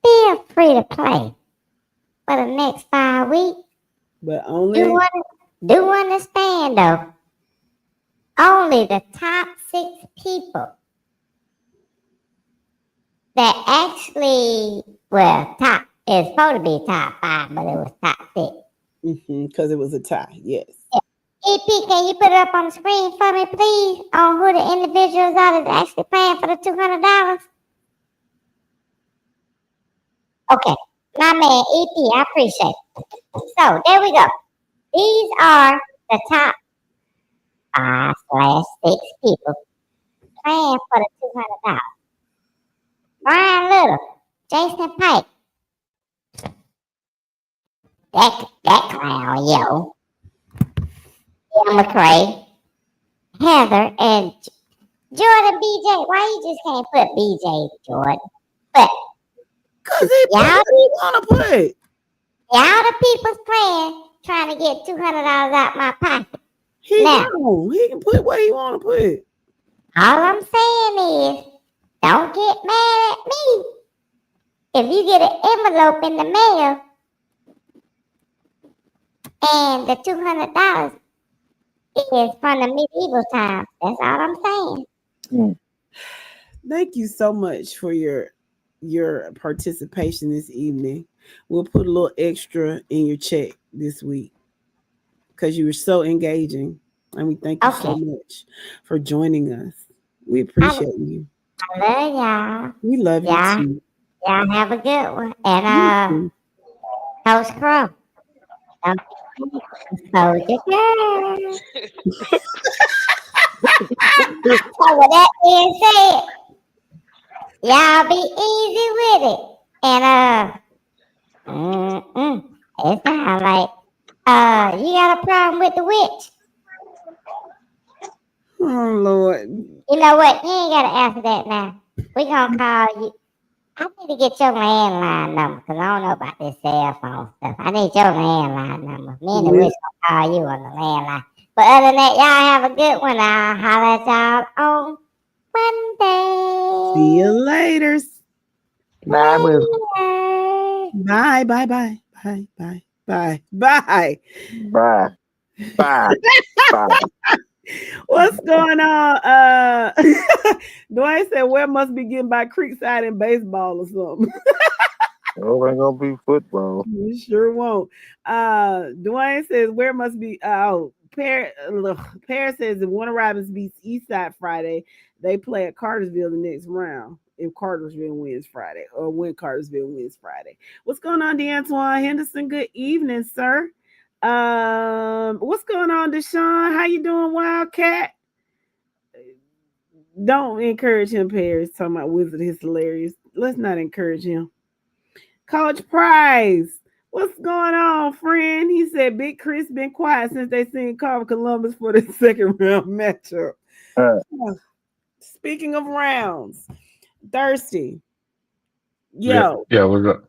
feel free to play for the next 5 weeks. But only... Do understand, though, only the top 6 people that actually, top, it's supposed to be top 5, but it was top 6. Because it was a tie, yes. Yeah. EP, can you put it up on the screen for me, please, on who the individuals are that's actually paying for the $200? Okay, my man, EP, I appreciate it. So, there we go. These are the top 5/6 people paying for the $200. Brian Little, Jason Pike, that clown, yo. Ian McCray, Heather, and Jordan BJ. Why you just can't put BJ, Jordan? But because he want to put. Y'all the people's playing, trying to get $200 out my pocket. He can put what he want to put. All I'm saying is, don't get mad at me. If you get an envelope in the mail and the $200 is from the medieval times, that's all I'm saying. Thank you so much for your participation this evening. We'll put a little extra in your check this week because you were so engaging, and we thank you so Okay. much for joining us. We I, appreciate you. I love y'all. We love you Y'all, too. y'all have a good one. And You too. Coach Crow, don't soldier girl. So with that being said, y'all be easy with it. And it sounds like you got a problem with the witch. Oh Lord. You know what? You ain't gotta answer that now. We gonna call you. I need to get your landline number because I don't know about this cell phone stuff. I need your landline number. Me and the Well, witch gonna call you on the landline. But other than that, y'all have a good one. I'll holler at y'all on see you Monday. later. Bye, boo. Later. Bye, bye, bye, bye, bye, bye, bye. Bye. Bye. Bye. What's going on? Dwayne said, "Where must be getting by Creekside in baseball or something." Oh, ain't gonna be football. You sure won't. Dwayne says, "Where must be?" Oh, Pear says, "If Warner Robins beats Eastside Friday, they play at Cartersville the next round. If Cartersville wins Friday, or when Cartersville wins Friday." What's going on, DeAntoine Henderson? Good evening, sir. What's going on, Deshaun? How you doing, Wildcat? Don't encourage him, Paris. Talking about Wizard is hilarious. Let's not encourage him. Coach Price, what's going on, friend? He said Big Chris been quiet since they seen Carver Columbus for the second round matchup. Uh, Speaking of rounds, Thirsty. Yeah, Yo, yeah, we're good.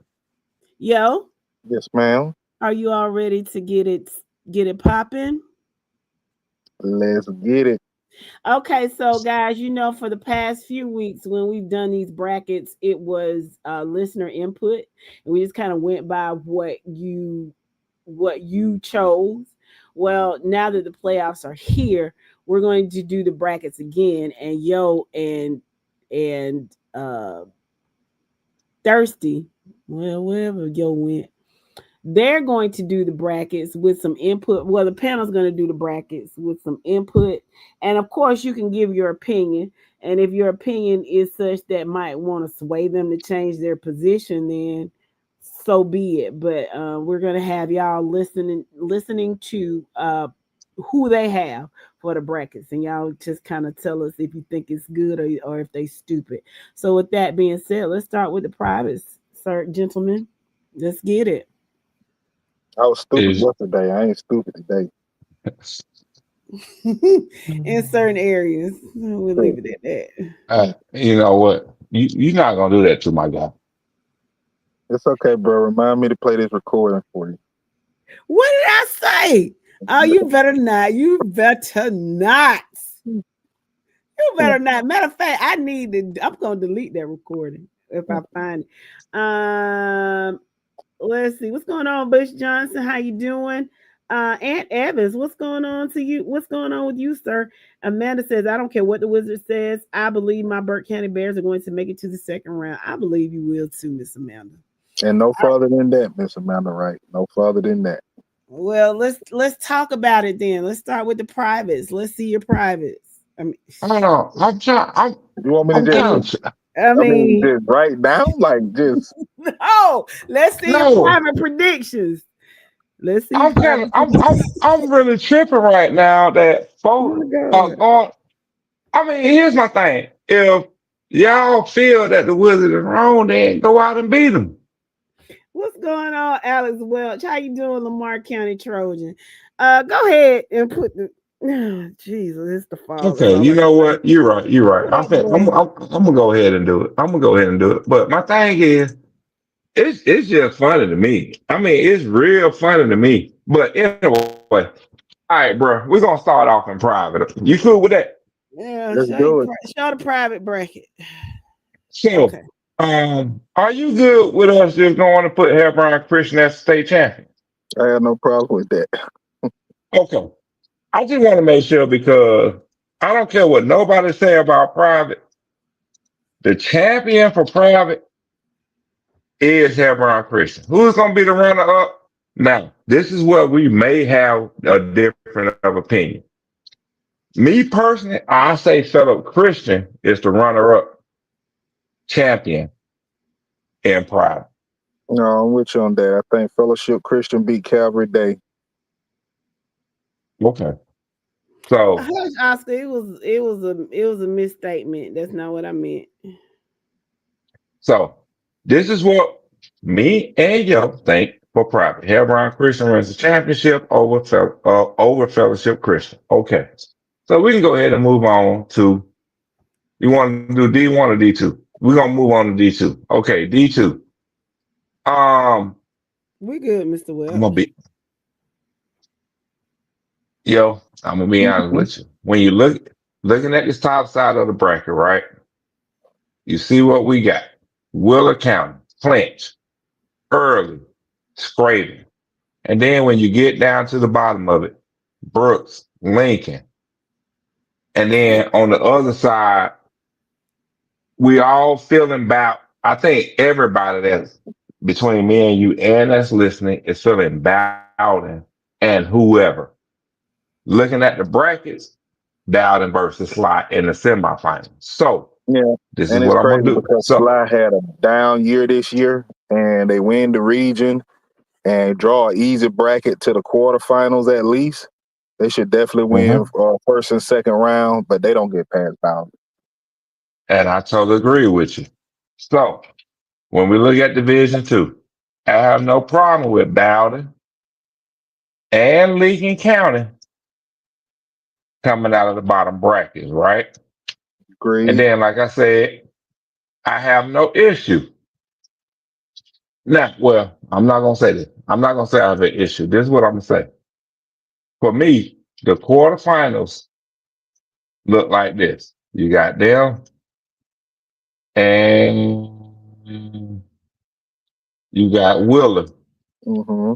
yo, yes, ma'am. are you all ready to get it popping? Let's get it. Okay, so guys, for the past few weeks when we've done these brackets, it was listener input, and we just kind of went by what you chose. Well, now that the playoffs are here, we're going to do the brackets again, and and Thirsty, well, wherever Yo went, they're going to do the brackets with some input. Well, the panel's going to do the brackets with some input. And of course, you can give your opinion. And if your opinion is such that might want to sway them to change their position, then so be it. But we're going to have y'all listening to who they have for the brackets. And y'all just kind of tell us if you think it's good or if they stupid. So with that being said, let's start with the privates, sir, gentlemen. Let's get it. I was stupid Is yesterday. I ain't stupid today. In certain areas. We'll Yeah. leave it at that. you know what? You're not gonna do that to my guy. It's okay, bro. Remind me to play this recording for you. What did I say? Oh, you better not. You better not. You better not. Matter of fact, I'm gonna delete that recording if I find it. Let's see what's going on, Bush Johnson. How you doing? Aunt Evans, what's going on to you? What's going on with you, sir? Amanda says, I don't care what the wizard says. I believe my Burke County Bears are going to make it to the second round. I believe you will too, Miss Amanda. And no farther than that, Miss Amanda, right? No farther than that. Well, let's talk about it then. Let's start with the privates. Let's see your privates. I don't know. I'm trying. You want me to I'm just, kind of. I mean, just write down? Like, just, no. Let's see your No, private predictions. Let's see your I'm kind of. private predictions. I'm really tripping right now that Oh my folks are God. going. I mean, here's my thing. If y'all feel that the Wizards is wrong, then go out and beat them. What's going on, Alex Welch? How you doing, Lamar County Trojan? Go ahead and put the Jesus, it's the fall. That's Okay, all you I can know say. what? You're right. You're right. What up, boy? I'm gonna go ahead and do it. I'm gonna go ahead and do it. But my thing is, it's just funny to me. I mean, it's real funny to me. But anyway, all right, bro. We're gonna start off in private. You cool with that? Yeah, let's do it. show the private bracket. So, Okay. are you good with us just going to put Hebron Christian as state champion? I have no problem with that. Okay. I just want to make sure because I don't care what nobody say about private. The champion for private is Hebron Christian. Who's going to be the runner up? Now, this is where we may have a different of opinion. Me personally, I say Philip Christian is the runner up champion in private. No, I'm with you on that. I think Fellowship Christian beat Calvary Day. Okay. So, Hush, Oscar. It was a misstatement. That's not what I meant. so this is what me and Yo think for private. Hebron Christian wins the championship over Fellowship Christian. Okay. So we can go ahead and move on to, you want to do D1 or D2? We're gonna move on to D2. Okay, D2. Um, We good, Mr. I'm gonna Welch. be Yo, I'm gonna be honest Mhm. with you. When you looking at this top side of the bracket, right? You see what we got. Wheeler County, Clinch, Early, Scraven. And then when you get down to the bottom of it, Brooks, Lincoln. And then on the other side, we all feeling about, I think everybody that's between me and you and that's listening is feeling Bowden and whoever. Looking at the brackets, Bowden versus Sly in the semifinals. So Yeah, this is and it's what I'm gonna crazy do. because So Sly had a down year this year, and they win the region and draw an easy bracket to the quarterfinals at least. They should definitely win mhm. first and second round, but they don't get past Bowden. And I totally agree with you. So when we look at Division 2, I have no problem with Bowden and Lincoln County coming out of the bottom brackets, right? And Agreed. then, like I said, I have no issue. Now, well, I'm not gonna say this. I'm not gonna say I have an issue. This is what I'm gonna say. For me, the quarterfinals look like this. You got them, and you got Willer Mm-hmm.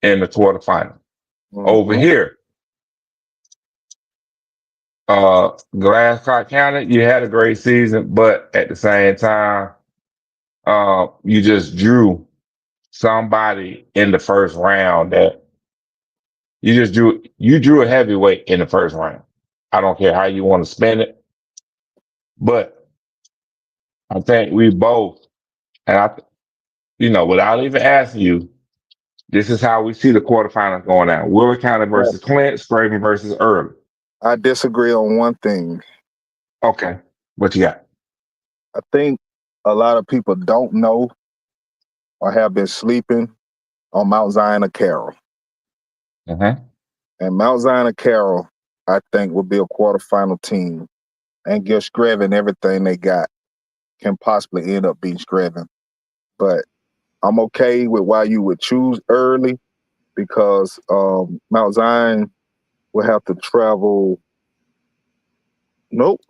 in the quarterfinal. Over Mm-hmm. here, Glasscock County, you had a great season, but at the same time, you just drew somebody in the first round that you drew a heavyweight in the first round. I don't care how you want to spin it, but I think we both, and without even asking you, this is how we see the quarterfinals going out. Willard County versus Clint, Scraven versus Early. I disagree on one thing. Okay. What you got? I think a lot of people don't know or have been sleeping on Mount Zion or Carroll. Uh-huh. And Mount Zion or Carroll, I think, will be a quarterfinal team and give Screven everything they got. Can possibly end up being Screven. But I'm okay with why you would choose Early because Mount Zion will have to travel. Nope,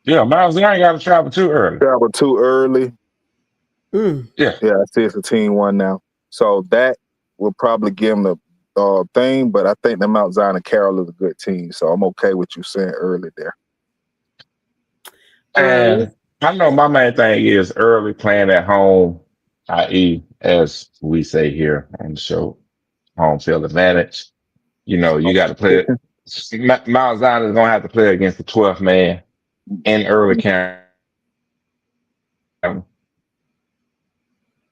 Yeah, Miles Zion got to travel too early. travel too early. Mm. Yeah. Yeah, I see it's a team one now. So that will probably give them the thing, but I think the Mount Zion and Carroll is a good team. So I'm okay with you saying early there. And I know my main thing is early playing at home, i.e., as we say here on the show, home field advantage. You got to play it. Mount Zion is going to have to play against the 12th man in early camp.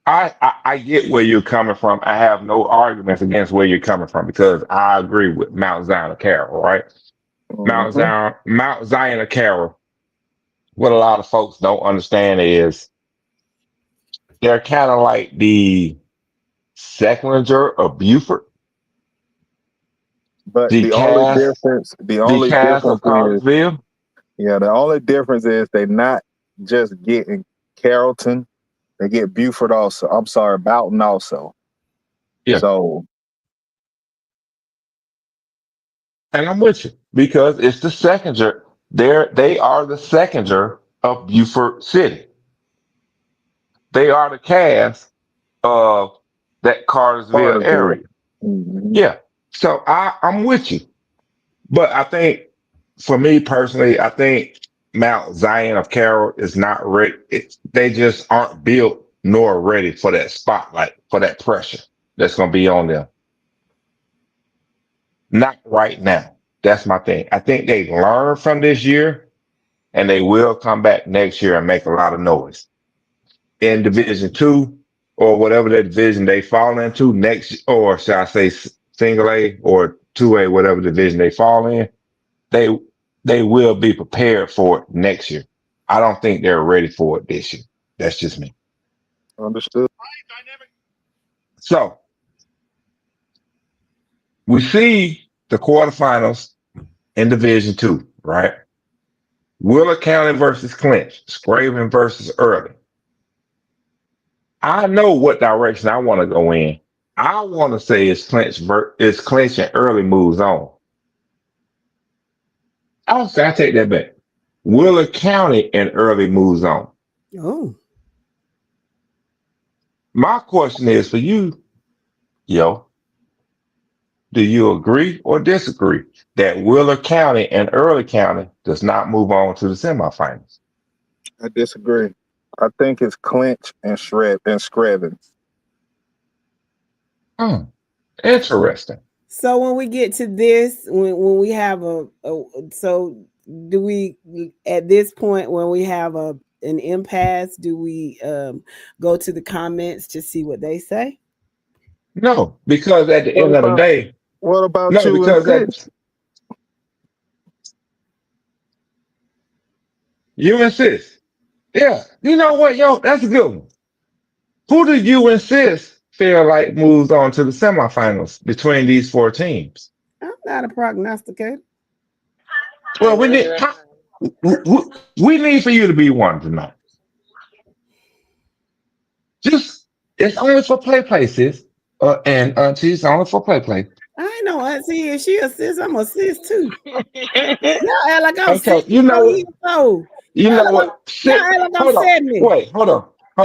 I get where you're coming from. I have no arguments against where you're coming from because I agree with Mount Zion and Carroll, right? Mm-hmm. Mount Zion and Carroll. What a lot of folks don't understand is they're kind of like the Secklinger of Buford, But the Cass, the the only Cass difference of is, Collinsville. yeah, the only difference is they not just getting Carrollton, they get Buford also. I'm sorry, Boughton also. Yeah, So and I'm with you because it's the Seconder. They are the Seconder of Buford City. They are the Cass of that Cartersville Cartersville. area. Mm-hmm. Yeah. So I'm with you. But I think for me personally, I think Mount Zion of Carroll is not ready. They just aren't built nor ready for that spotlight, for that pressure that's going to be on them. Not right now. That's my thing. I think they learned from this year and they will come back next year and make a lot of noise. In Division Two or whatever the division they fall into next, or shall I say single A or 2A, whatever division they fall in, they they will be prepared for it next year. I don't think they're ready for it this year. That's just me. Understood. So we see the quarterfinals in Division Two, right? Wheeler County versus Clinch, Scraven versus Early. I know what direction I want to go in. I want to say it's Clinch and Early moves on. I'll say I take that back. Wheeler County and Early moves on. Oh, My question is for you, yo, do you agree or disagree that Wheeler County and Early County does not move on to the semifinals? I disagree. I think it's Clinch and Screven. Hmm, interesting. so when we get to this, when we have so do we at this point when we have an impasse, do we go to the comments to see what they say? No, because at the What end of the about day, what about no, you and because Sis? that you insist. Yeah, you know what, yo, that's a good one. Who do you insist feel like moves on to the semifinals between these four teams? I'm not a prognosticator. Well, we, we need for you to be one tonight. Just it's only for play, sis. And auntie, it's only for play. I ain't no auntie. If she assist, I'm a sis too. Y'all act like I'm Okay, 64 years old. you know what? Y'all act like I'm Hold on, 70. wait, hold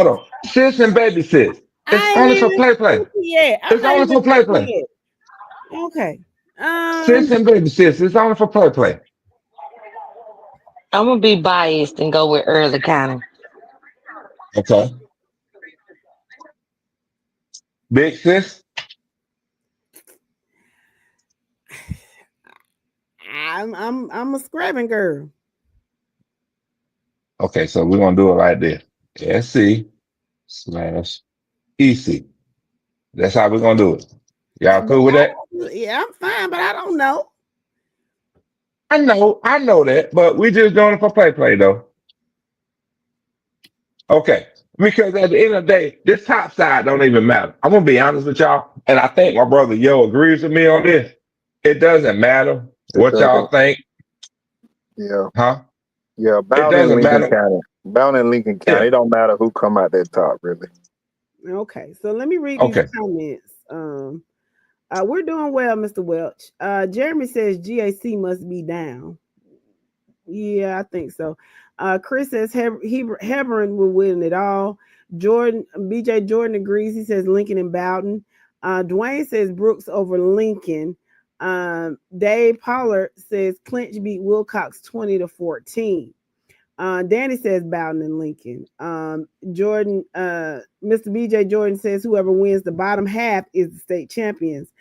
on. Sis and baby sis. It's I ain't only for even play. 50 yet. I'm It's not only even for play. 50 yet. Okay. Sis and baby sis. It's only for play. I'm gonna be biased and go with Early County. Okay, big sis. I'm a scrapping girl. Okay, so we're gonna do it like this. SC slash EC. That's how we're gonna do it. Y'all But cool with that? yeah, I'm fine, but I don't know. I know that, but we just doing it for play though. Okay. Because at the end of the day, this top side don't even matter. I'm gonna be honest with y'all, and I think my brother Yo agrees with me on this. It doesn't matter It what y'all doesn't. think, Yeah. huh? Yeah. It Bound in doesn't Lincoln matter. County. Bound in Lincoln Yeah. County. It don't matter who come out that top, really. Okay, so let me read these Okay. comments. We're doing well, Mr. Welch. Jeremy says GAC must be down. Yeah, I think so. Chris says Hebron will win it all. BJ Jordan agrees. He says Lincoln and Bowden. Dwayne says Brooks over Lincoln. Dave Pollard says Clinch beat Wilcox 20-14. Danny says Bowden and Lincoln. Jordan, Mr. BJ Jordan says whoever wins the bottom half is the state champions.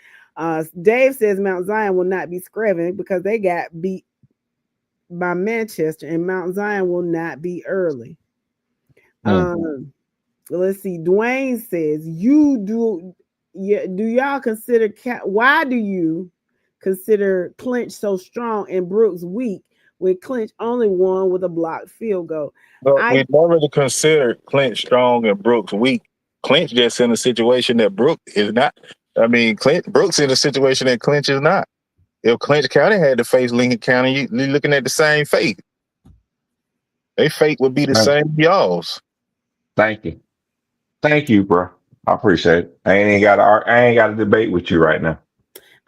Dave says Mount Zion will not be Screven because they got beat by Manchester, and Mount Zion will not be Early. Let's see. Dwayne says you do. Yeah, do y'all consider why do you consider Clinch so strong and Brooks weak when Clinch only won with a blocked field goal? But we normally consider Clinch strong and Brooks weak. Clinch just in a situation that Brooks is not. I mean, Brooks in a situation that Clinch is not. If Clinch County had to face Lincoln County, you're looking at the same fate. Their fate would be the same as y'all's. Thank you, bro. I appreciate it. I ain't got to debate with you right now.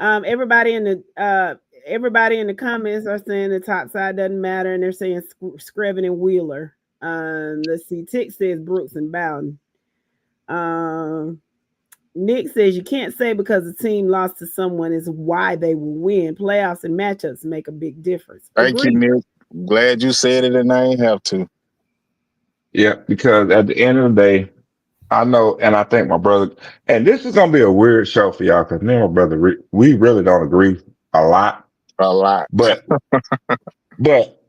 Everybody in the comments are saying the top side doesn't matter, and they're saying Screven and Wheeler. Let's see. Tick says Brooks and Bowden. Nick says you can't say because the team lost to someone is why they will win. Playoffs and matchups make a big difference. Thank you, Nick. Glad you said it and I ain't have to. Yeah, because at the end of the day, I know, and I think my brother, and this is gonna be a weird show for y'all because me and my brother, we really don't agree a lot. A lot. But but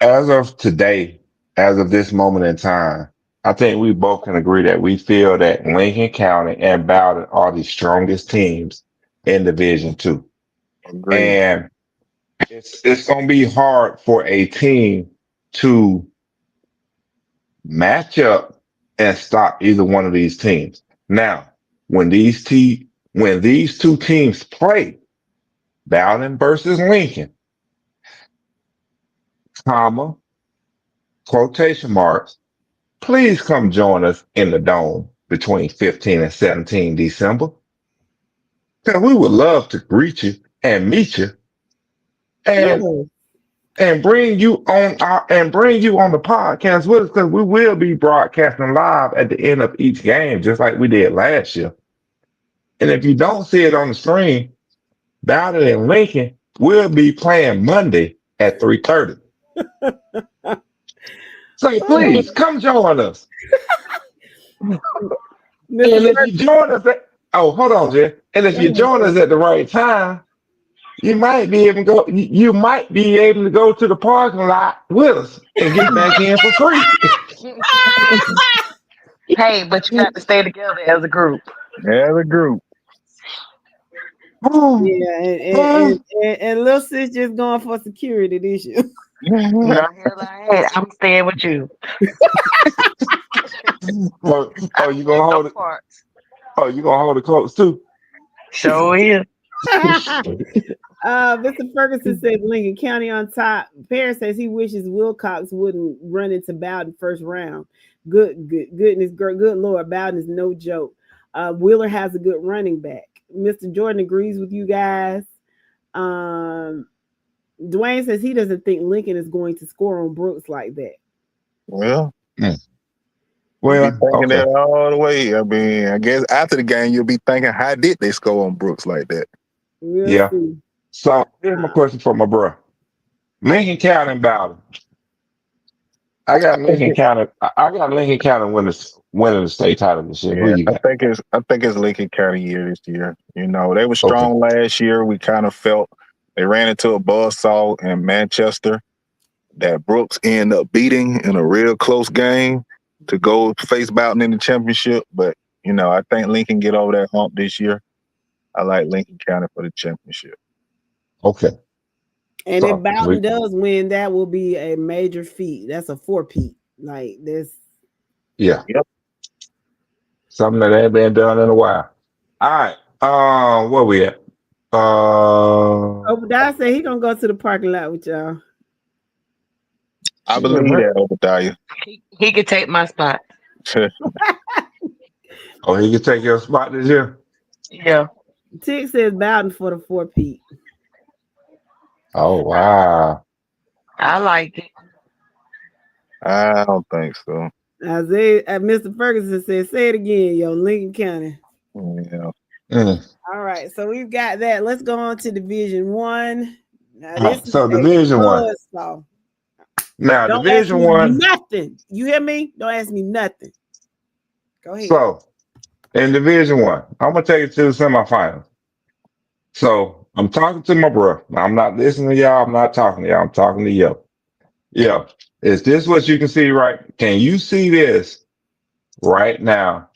as of today, as of this moment in time, I think we both can agree that we feel that Lincoln County and Bowden are the strongest teams in Division Two, Agreed. and it's gonna be hard for a team to match up and stop either one of these teams. Now, when when these two teams play, Bowden versus Lincoln, comma, quotation marks, please come join us in the dome between 15 and 17 December. Because we would love to greet you and meet you Yeah. and bring you on the podcast with us because we will be broadcasting live at the end of each game, just like we did last year. And if you don't see it on the screen, Bowden and Lincoln will be playing Monday at 3:30. So please come join us. And Mr. if you join us hold on, Jeff. And if you join us at the right time, you might be able to go. You might be able to go to the parking lot with us and get back in for free. Hey, but you got to stay together as a group. As a group. Oh, Yeah, oh. and little sis just going for security this year. No, hell I ain't. I'm staying with you. I You don't gonna want no hold it? parts. Oh, you gonna hold it close too? Show is. Mr. Ferguson says Lincoln County on top. Paris says he wishes Wilcox wouldn't run into Bowden first round. Good Lord, Bowden is no joke. Wheeler has a good running back. Mr. Jordan agrees with you guys. Dwayne says he doesn't think Lincoln is going to score on Brooks like that. Well, you'll be Well, thinking okay. that all the way. I mean, I guess after the game, you'll be thinking, how did they score on Brooks like that? We'll Yeah. see. So here's my question for my bro. Lincoln County and Bowden. I think I got Lincoln County winning the state title this year. Who Yeah, you got? I think it's Lincoln County year this year. You know, they were Okay. strong last year. We kind of felt they ran into a buzzsaw in Manchester that Brooks ended up beating in a real close game to go face Boughton in the championship. But, you know, I think Lincoln get over that hump this year. I like Lincoln County for the championship. Okay. And if So Bowden does win, that will be a major feat. That's a four-peat. Like this. yeah. Yep. Something that ain't been done in a while. All right. Where we at? Obadiah said he gonna go to the parking lot with y'all. I Yeah, believe man. that, Obadiah. He could take my spot. Oh, he can take your spot this year? Yeah. Tick says Bowden for the four-peat. Oh wow. I liked it. I don't think so. Isaiah, Mr. Ferguson said, say it again, yo, Lincoln County. Yeah. All right, so we've got that. Let's go on to Division 1. Now, All this right. is So a Division One. buzzsaw. Now Don't ask Division me One. nothing. You hear me? Don't ask me nothing. Go ahead. So in Division One, I'm gonna take it to the semifinals. So I'm talking to my bro. I'm not listening to y'all. I'm not talking to y'all. I'm talking to you. Yeah. Is this what you can see right? Can you see this right now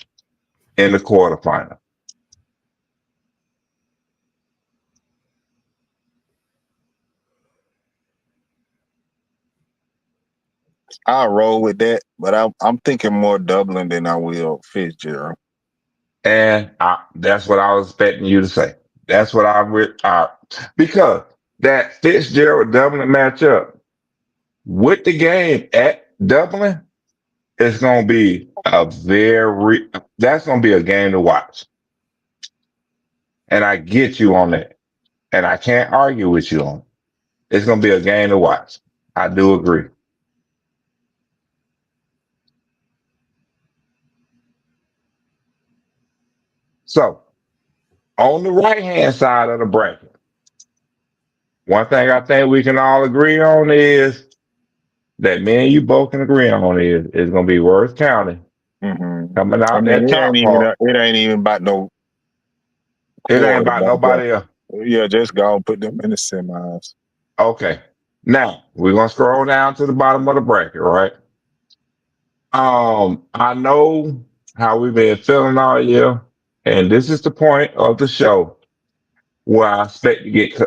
in the quarterfinal? I'll roll with that, but I'm thinking more Dublin than I will Fitzgerald. And that's what I was expecting you to say. That's what because that Fitzgerald Dublin matchup with the game at Dublin is going to be that's going to be a game to watch. And I get you on that. And I can't argue with you on it. It's going to be a game to watch. I do agree. So on the right hand side of the bracket, One thing I think we can all agree on is that me and you both can agree on is going to be Worth County Hmm. coming I out mean, that top part. it ain't even about no It ain't about quarterback. nobody else. Yeah, just go and put them in the semis. Okay. Now we're gonna scroll down to the bottom of the bracket, right? I know how we've been feeling all year, and this is the point of the show where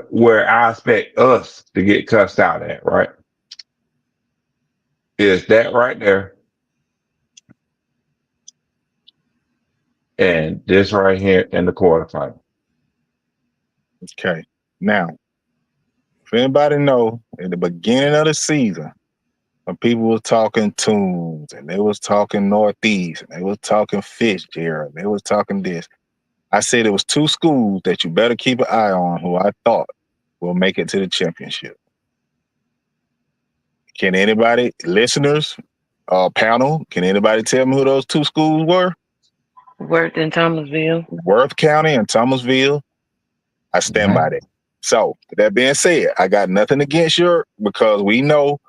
where I expect us to get cussed out at, right? Is that right there, and this right here in the quarterfinal. Okay. Now, if anybody know, in the beginning of the season, when people was talking Tunes and they was talking Northeast and they was talking Fitzgerald, they was talking this. I said it was two schools that you better keep an eye on who I thought will make it to the championship. Can anybody, listeners, panel, can anybody tell me who those two schools were? Worked in Thomasville. Worth County and Thomasville. I stand by Mhm. that. So, with that being said, I got nothing against your, because we know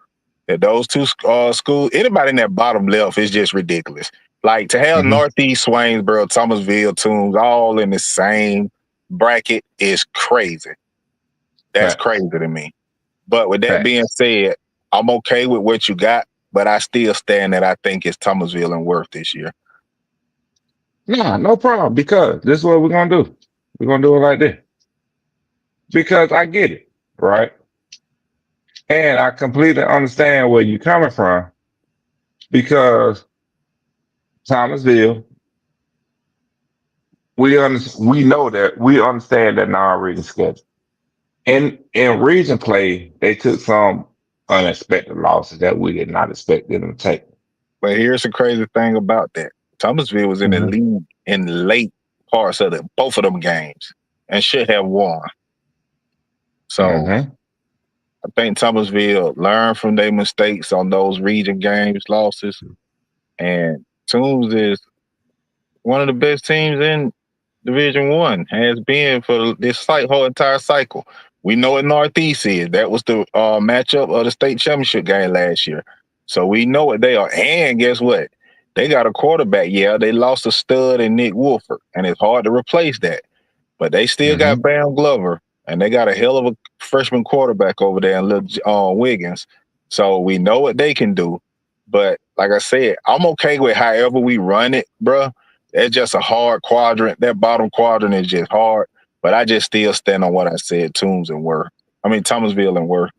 that those two schools, anybody in that bottom left is just ridiculous. Like to have Mhm. Northeast, Swainsboro, Thomasville, Toombs all in the same bracket is crazy. That's Facts. crazy to me. But with that being Facts. said, I'm okay with what you got, but I still stand that I think it's Thomasville and Worth this year. Nah, no problem. Because this is what we're gonna do. We're gonna do it like this. Because I get it, right? And I completely understand where you're coming from because Thomasville, we know that we understand that non-region schedule. In region play, they took some unexpected losses that we did not expect them to take. But here's the crazy thing about that. Thomasville was in the Hmm. lead in late parts of both of them games and should have won. So Hmm. I think Thomasville learned from their mistakes on those region games, losses. And Toombs is one of the best teams in Division One, has been for this whole entire cycle. We know what Northeast is. That was the matchup of the state championship game last year. So we know what they are. And guess what? They got a quarterback. Yeah, they lost a stud in Nick Wolford, and it's hard to replace that. But they still got Hmm. Bam Glover, and they got a hell of a freshman quarterback over there in little Wiggins. So we know what they can do. But like I said, I'm okay with however we run it, bruh. It's just a hard quadrant. That bottom quadrant is just hard. But I just still stand on what I said, Toombs and Worth. I mean, Thomasville and Worth.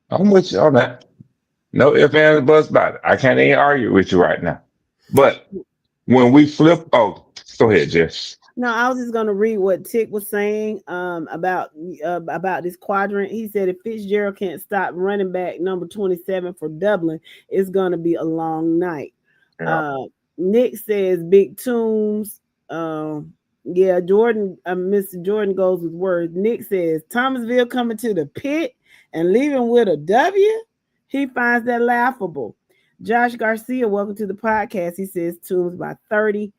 I'm with you on that. No ifs, ands, or buts about it. I can't even argue with you right now. But when we flip, oh, go ahead, Jess. No, I was just gonna read what Tick was saying about this quadrant. He said if Fitzgerald can't stop running back number 27 for Dublin, it's gonna be a long night. Yeah. Uh, Nick says Big Tombs. Yeah, Jordan, Mr. Jordan goes with words. Nick says Thomasville coming to the pit and leaving with a W. He finds that laughable. Josh Garcia, welcome to the podcast. He says Tombs by 30.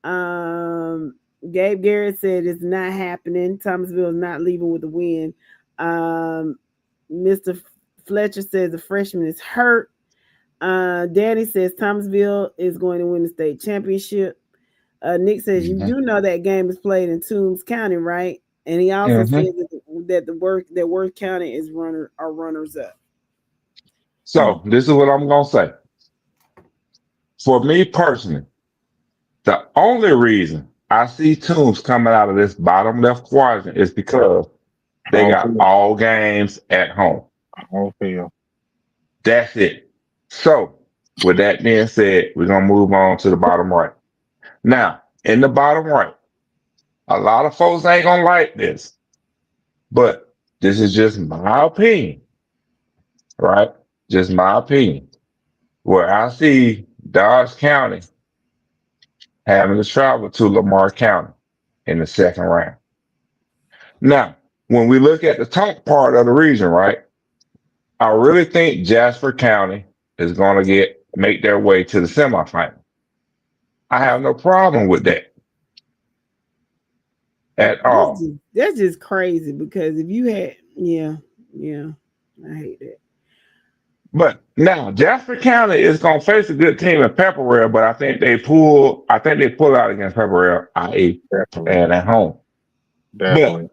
Um, Gabe Garrett said it's not happening. Thomasville is not leaving with the win. Mr. Fletcher says the freshman is hurt. Danny says Thomasville is going to win the state championship. Nick says you Hmm. do know that game is played in Toombs County, right? And he also Hmm. says that Worth County is runners up. So this is what I'm gonna say. For me personally, the only reason I see Tombs coming out of this bottom left quadrant is because I they don't got feel. all games at home. I don't feel. That's it. So, with that being said, we're gonna move on to the bottom right. Now, in the bottom right, a lot of folks ain't gonna like this, but this is just my opinion, right? Just my opinion. Where I see Dodge County having to travel to Lamar County in the second round. Now, when we look at the top part of the region, right? I really think Jasper County is going to make their way to the semifinal. I have no problem with that. at all. That's just crazy because if you had, yeah, I hate that. But now Jasper County is gonna face a good team in Pepperell, but I think they pull out against Pepperell, i.e. Definitely, and at home. But definitely.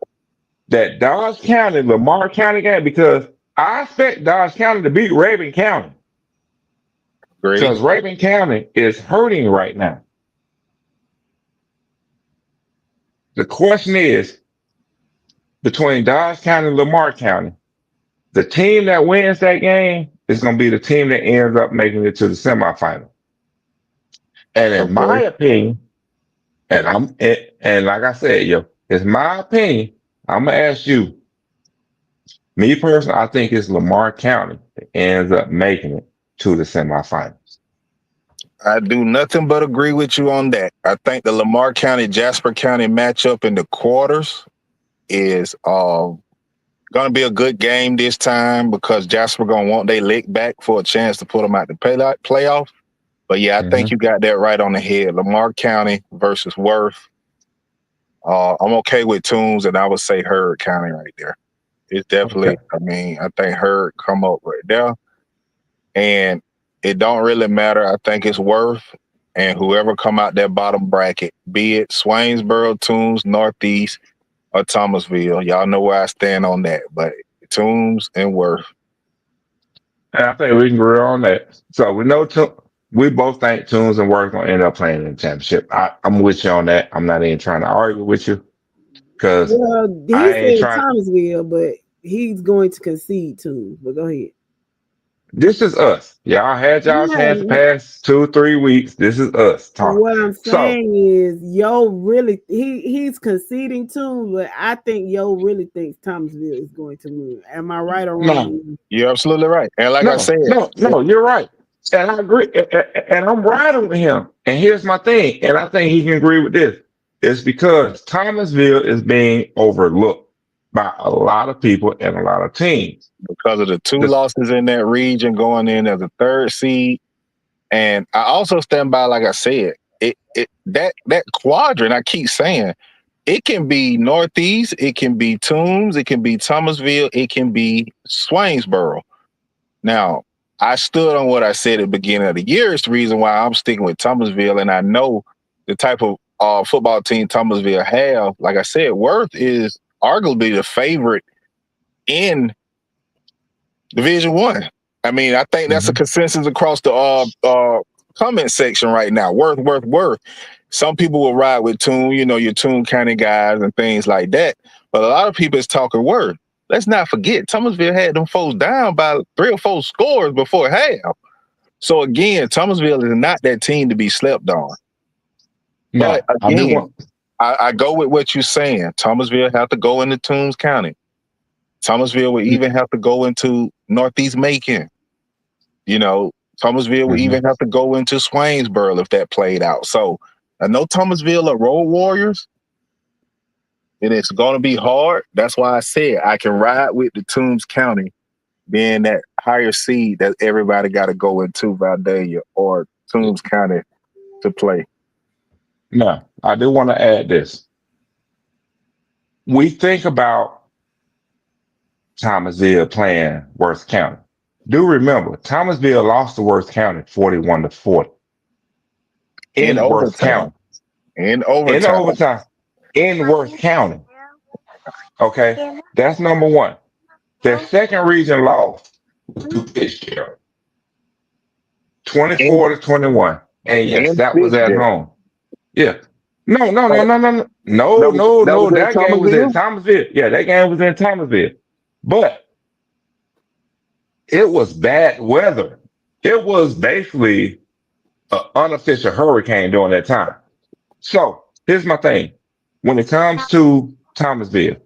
that Dodge County, Lamar County game, because I expect Dodge County to beat Raven County. Agree. Because Raven County is hurting right now. The question is between Dodge County and Lamar County, the team that wins that game is going to be the team that ends up making it to the semifinal. And in my Okay. opinion, and like I said, it's my opinion. I'm gonna ask you, me personally, I think it's Lamar County that ends up making it to the semifinals. I do nothing but agree with you on that. I think the Lamar County Jasper County matchup in the quarters is gonna be a good game this time because Jasper gonna want their lick back for a chance to put them out the playoff. But yeah, I think Hmm. you got that right on the head. Lamar County versus Worth. I'm okay with Toombs, and I would say Heard County right there. It's Okay. definitely. I mean, I think Heard come up right there, and it don't really matter. I think it's Worth and whoever come out that bottom bracket, be it Swainsboro, Toombs, Northeast, or Thomasville. Y'all know where I stand on that. But Toombs and Worth. And I think we can agree on that. So we both think Tunes and Worth gonna end up playing in the championship. I'm with you on that. I'm not even trying to argue with you because Well, he I ain't said trying. Thomasville, but he's going to concede too. But go ahead. This is us. Y'all had y'all chance the Yeah, past 2 3 weeks. This is us talking. what I'm So saying is, Yo really he's conceding too, but I think Yo really thinks Thomasville is going to win. Am I right or no, wrong? You're absolutely right. And like I said, no, you're right. And I agree. And I'm riding with him. And here's my thing. And I think he can agree with this. It's because Thomasville is being overlooked by a lot of people and a lot of teams. because of the two This, losses in that region going in as a third seed. And I also stand by, like I said, that quadrant, I keep saying, it can be Northeast, it can be Toombs, it can be Thomasville, it can be Swainsboro. Now, I stood on what I said at the beginning of the year. It's the reason why I'm sticking with Thomasville, and I know the type of football team Thomasville have. Like I said, Worth is arguably the favorite in Division One. I mean, I think that's a Mhm. consensus across the comment section right now. Worth. Some people will ride with Tune, your Tune County guys and things like that. But a lot of people is talking Worth. Let's not forget, Thomasville had them folks down by 3 or 4 scores before half. So again, Thomasville is not that team to be slept on. But No, I do again, want. I go with what you're saying. Thomasville have to go into Toombs County. Thomasville would even have to go into Northeast Macon. You know, Thomasville would Mhm. even have to go into Swainsboro if that played out. So I know Thomasville are road warriors, and it's going to be hard. That's why I said I can ride with the Toombs County being that higher seed that everybody got to go into Vidalia or Toombs County to play. No, I do want to add this. We think about Thomasville playing Worth County. Do remember, Thomasville lost to Worth County 41-40 In in Worth overtime. County. In In overtime. overtime in Worth County. Okay, that's number one. Their second region loss was to Fitzgerald, In, 24-21. And yes, in that was at Fitzgerald. home. Yeah. No, no, no, Oh, no, no, no, no, that was no. in That game was in Thomasville? Thomasville. Yeah, that game was in Thomasville. But it was bad weather. It was basically an unofficial hurricane during that time. So here's my thing. When it comes to Thomasville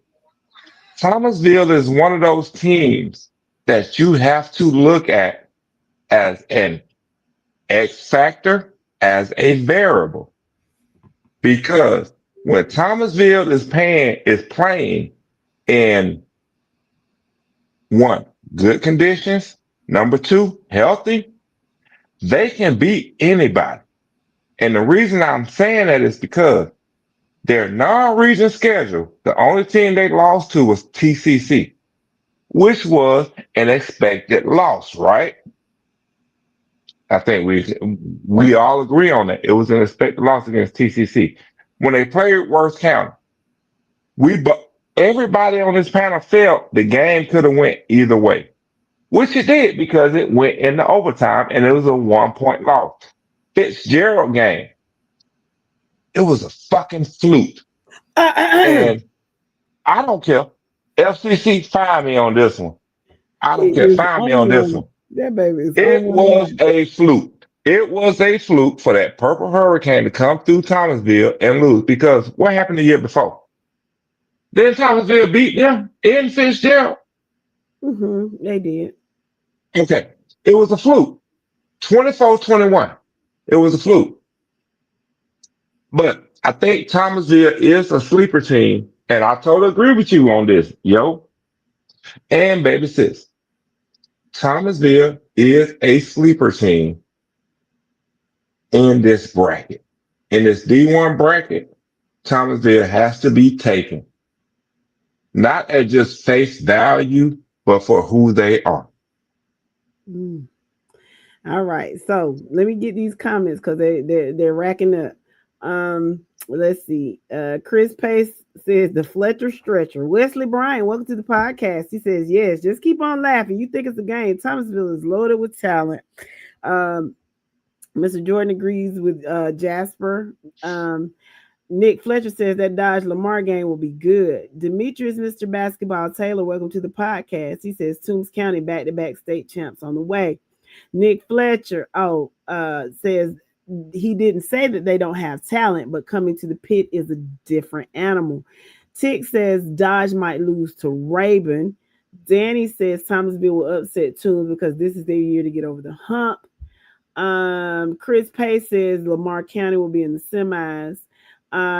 is one of those teams that you have to look at as an X factor, as a variable. Because when Thomasville is playing in one, good conditions, number two, healthy, they can beat anybody. And the reason I'm saying that is because Their non-region schedule, the only team they lost to was TCC, which was an expected loss, right? I think we all agree on that. It was an expected loss against TCC. When they played Worth County, we bu- everybody on this panel felt the game could have went either way, which it did because it went into overtime and it was a 1 point loss. Fitzgerald game, it was a fucking fluke, and I don't care. FCC, find me on this one. I don't It care. is Find me on on this one. one. That baby is It on was one. a fluke. It was a fluke for that purple hurricane to come through Thomasville and lose because what happened the year before? Then Thomasville beat them in Fitzgerald. They did. Okay. It was a fluke. 24-21. It was a fluke. But I think Thomasville is a sleeper team. And I totally agree with you on this, yo. And baby sis, Thomasville is a sleeper team in this bracket. In this D1 bracket, Thomasville has to be taken, not at just face value, but for who they are. Mm. All right. So let me get these comments because they're racking up. Let's see. Chris Pace says the Fletcher stretcher. Wesley Bryan, welcome to the podcast. He says, yes, just keep on laughing. You think it's a game. Thomasville is loaded with talent. Mr. Jordan agrees with Jasper. Nick Fletcher says that Dodge Lamar game will be good. Demetrius, Mr. Basketball Taylor, welcome to the podcast. He says Toombs County back-to-back state champs on the way. Nick Fletcher, says he didn't say that they don't have talent, but coming to the pit is a different animal. Tick says Dodge might lose to Rabun. Danny says Thomasville will upset Toombs because this is their year to get over the hump. Chris Pace says Lamar County will be in the semis.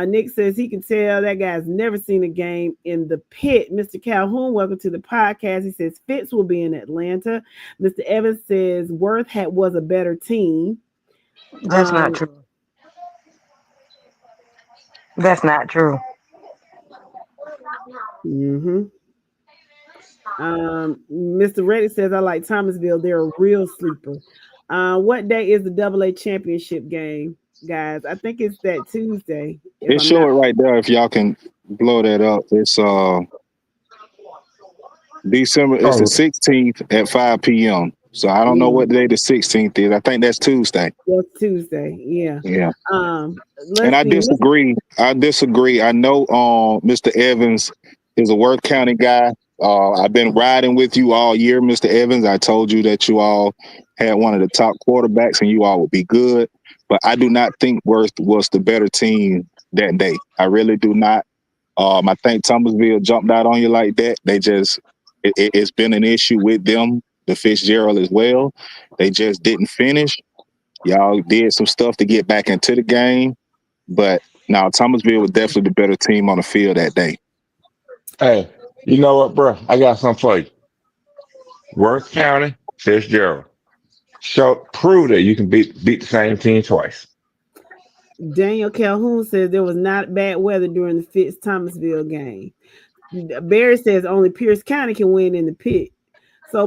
Nick says he can tell that guy's never seen a game in the pit. Mr. Calhoun, welcome to the podcast. He says Fitz will be in Atlanta. Mr. Evans says Worth was a better team. That's not true. That's not true. Mr. Reddy says I like Thomasville. They're a real sleeper. What day is the AA championship game, guys? I think it's that Tuesday. It show it right there if y'all can blow that up. It's December. It's the 16th at 5 p.m. So I don't know what day the 16th is. I think that's Tuesday. That's Tuesday. Yeah. Yeah. And I disagree. I know Mr. Evans is a Worth County guy. I've been riding with you all year, Mr. Evans. I told you that you all had one of the top quarterbacks and you all would be good. But I do not think Worth was the better team that day. I really do not. I think Thomasville jumped out on you like that. They just, it's been an issue with them, the Fitzgerald as well. They just didn't finish. Y'all did some stuff to get back into the game. But now Thomasville was definitely the better team on the field that day. Hey, you know what, bro? I got something for you. Worth County, Fitzgerald. Prove that you can beat the same team twice. Daniel Calhoun says there was not bad weather during the Fitz Thomasville game. Barry says only Pierce County can win in the pit. So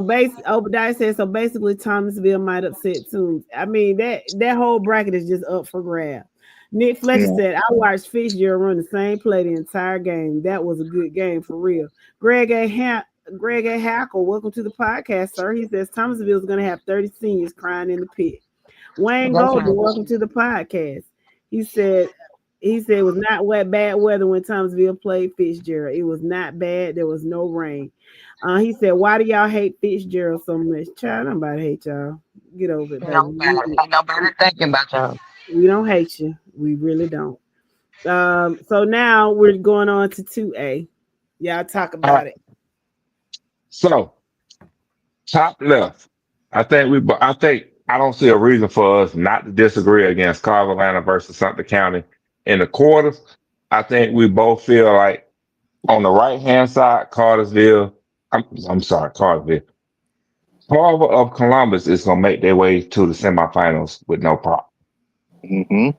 Obadiah says so basically Thomasville might upset Toombs. I mean that whole bracket is just up for grab. Nick Fletcher said I watched Fitzgerald run the same play the entire game. That was a good game for real. Greg A. Hackle, welcome to the podcast, sir. He says Thomasville is going to have 30 seniors crying in the pit. Wayne Golden, welcome to the podcast. He said it was not bad weather when Thomasville played Fitzgerald. It was not bad. There was no rain. He said, why do y'all hate Fitzgerald so much? Child, nobody hate y'all. Get over it, baby. Ain't nobody thinking about y'all. We don't hate you. We really don't. So now we're going on to 2A. Y'all talk about it. So, top left. I don't see a reason for us not to disagree against Carver Atlanta versus Sumter County in the quarters. I think we both feel like on the right hand side, Cartersville. Cartersville. Carver of Columbus is gonna make their way to the semifinals with no problem. Mm-hmm.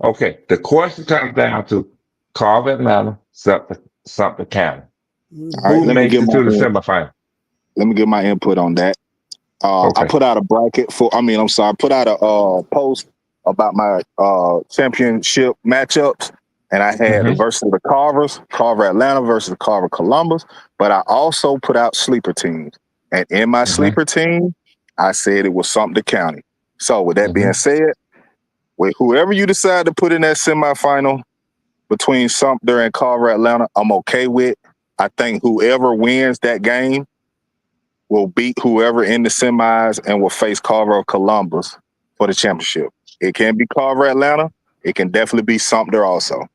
Okay, the question comes down to Carver Atlanta, Sumter County. Mm. All right, Who makes it to the semifinal? let me get my input on that. I Okay. put out a bracket for. I put out a post about my championship matchups, and I had Hmm. versus the Carvers, Carver Atlanta versus Carver Columbus. But I also put out sleeper teams, and in my Hmm. sleeper team, I said it was Sumter County. So with that Hmm. being said, with whoever you decide to put in that semifinal between Sumter and Carver Atlanta, I'm okay with. I think whoever wins that game will beat whoever in the semis and will face Carver or Columbus for the championship. It can be Carver Atlanta. It can definitely be Sumter also.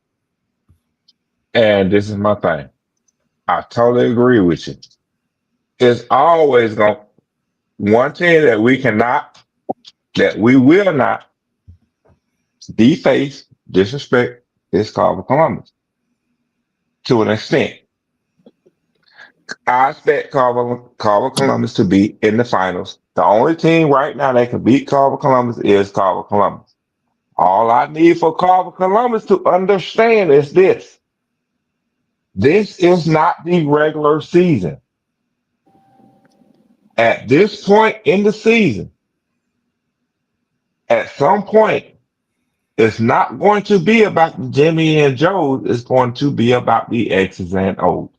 And this is my thing. I totally agree with you. It's always going one thing that we will not deface, disrespect is Carver Columbus to an extent. I expect Carver Columbus to be in the finals. The only team right now that can beat Carver Columbus is Carver Columbus. All I need for Carver Columbus to understand is this. This is not the regular season. At this point in the season, at some point, it's not going to be about the Jimmy and Joes. It's going to be about the X's and O's.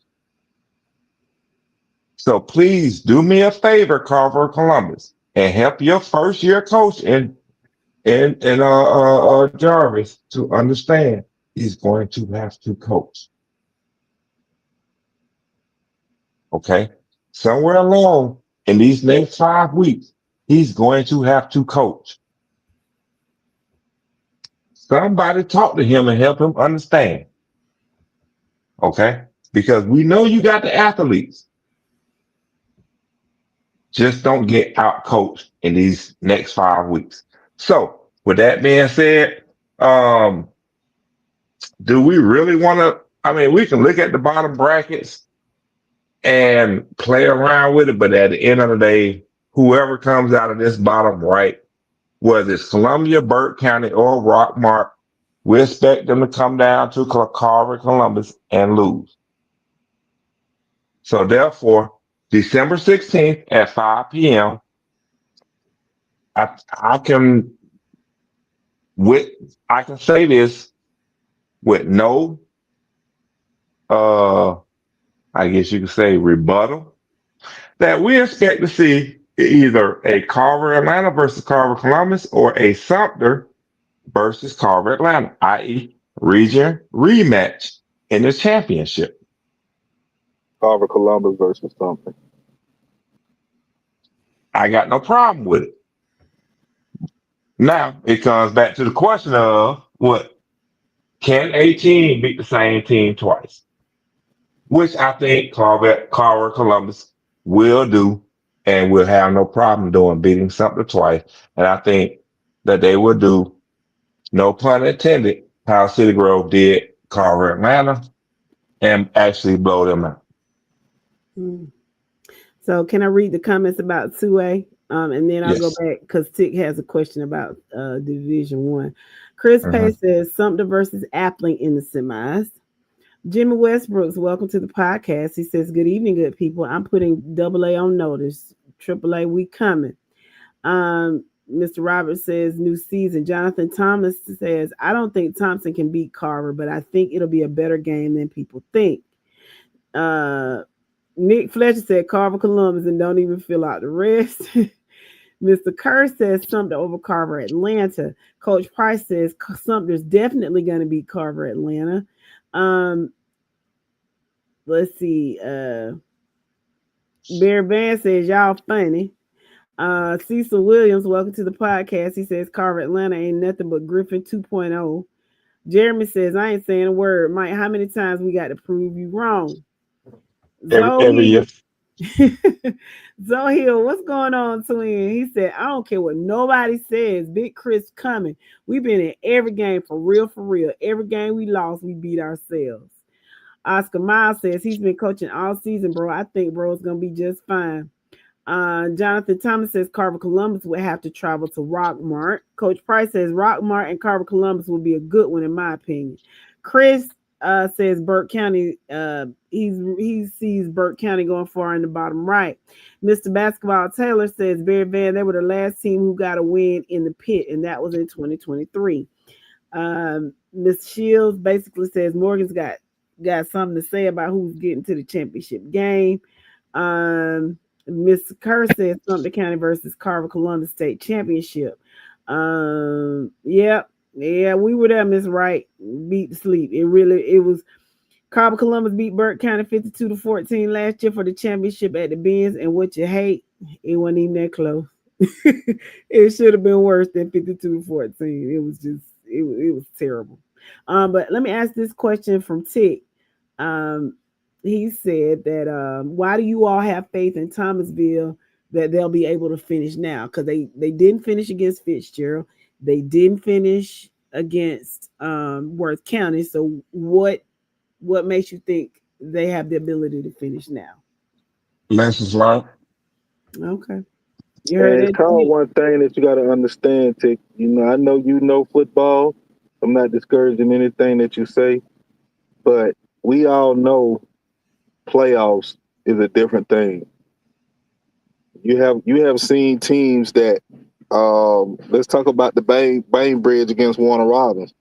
So please do me a favor, Carver Columbus, and help your first year coach in Jarvis to understand he's going to have to coach. Okay, somewhere along in these next 5 weeks, he's going to have to coach. Somebody talk to him and help him understand. Okay, because we know you got the athletes. Just don't get out coached in these next 5 weeks. So, with that being said, um, do we really want to? I mean, we can look at the bottom brackets and play around with it, but at the end of the day, whoever comes out of this bottom right, whether it's Columbia, Burke County, or Rockmart, we expect them to come down to Carver, Columbus, and lose. So, therefore, December 16th at 5 p.m., I can with I can say this with no uh I guess you could say rebuttal that we expect to see either a Carver Atlanta versus Carver Columbus or a Sumter versus Carver Atlanta, i.e. region rematch in the championship. Carver Columbus versus Sumter. I got no problem with it. Now it comes back to the question of what can a team beat the same team twice? Which I think Carver Columbus will do and will have no problem doing beating something twice. And I think that they will do, no pun intended, how City Grove did Carver Atlanta and actually blow them out. Mm. So can I read the comments about 2A? And then I'll go Yes. back because Tick has a question about Division One. Chris Hmm. Pay says Sumter versus Appling in the semis. Jimmy Westbrooks, welcome to the podcast. He says, "Good evening, good people. I'm putting AA on notice. AAA, we coming." Mr. Roberts says, "New season." Jonathan Thomas says, "I don't think Thompson can beat Carver, but I think it'll be a better game than people think." Uh, Nick Fletcher said, "Carver Columbus and don't even fill out the rest." Mr. Kerr says Sumter over Carver Atlanta. Coach Price says Sumter's definitely going to beat Carver Atlanta. Um, let's see. Bear Van says y'all funny. Cecil Williams, welcome to the podcast. He says Carver Atlanta ain't nothing but Griffin 2.0. Jeremy says I ain't saying a word. Mike, how many times we got to prove you wrong? Every year. Zoe Zoe, what's going on, twin? He said, I don't care what nobody says. Big Chris coming. We've been in every game for real, for real. Every game we lost, we beat ourselves. Oscar Miles says he's been coaching all season, bro. I think bro's gonna be just fine. Jonathan Thomas says Carver Columbus would have to travel to Rockmart. Coach Price says Rockmart and Carver Columbus will be a good one in my opinion. Chris says Burke County. He sees Burke County going far in the bottom right. Mr. Basketball Taylor says Barry Van. They were the last team who got a win in the pit, and that was in 2023. Miss Shields basically says Morgan's got something to say about who's getting to the championship game. Mr. Kerr says Sumter County versus Carver Columbus State Championship. Yeah, we were there, Miss Wright. Beat the sleep. It was Carver Columbus beat Burke County 52-14 last year for the championship at the Benz. And what you hate, it wasn't even that close. It should have been worse than 52-14. It was just it was terrible. But let me ask this question from Tick. He said that why do you all have faith in Thomasville that they'll be able to finish now? Because they didn't finish against Fitzgerald. They didn't finish against Worth County. So what makes you think they have the ability to finish now? Lessons learned. Okay. You heard And it's it. called one thing that you got to understand, Tick. I know you know football. I'm not discouraging anything that you say, but we all know playoffs is a different thing. You have seen teams that let's talk about the Bainbridge against Warner Robins.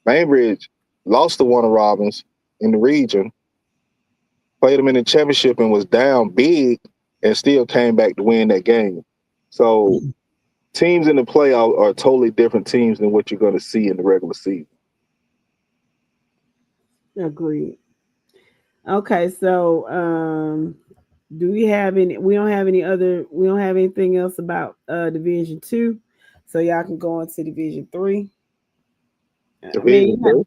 Bainbridge lost to Warner Robins in the region, played them in the championship and was down big and still came back to win that game. So teams in the playoff are totally different teams than what you're going to see in the regular season. Agreed. Okay, so do we have any? We don't have any other. We don't have anything else about Division 2, so y'all can go on to Division 3. I mean,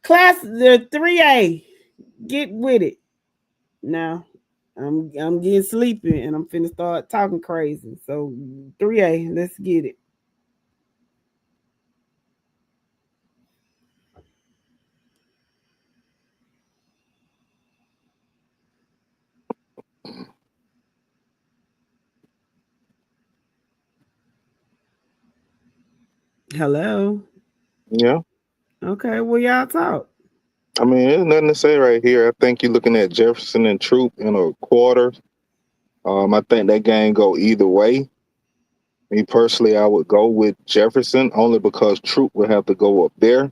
class the 3A, get with it. Now, I'm getting sleepy and I'm finna start talking crazy. So 3A, let's get it. Hello. Yeah. Okay, well y'all talk. I mean, there's nothing to say right here. I think you're looking at Jefferson and Troop in a quarter. I think that game go either way. Me personally, I would go with Jefferson only because Troop would have to go up there.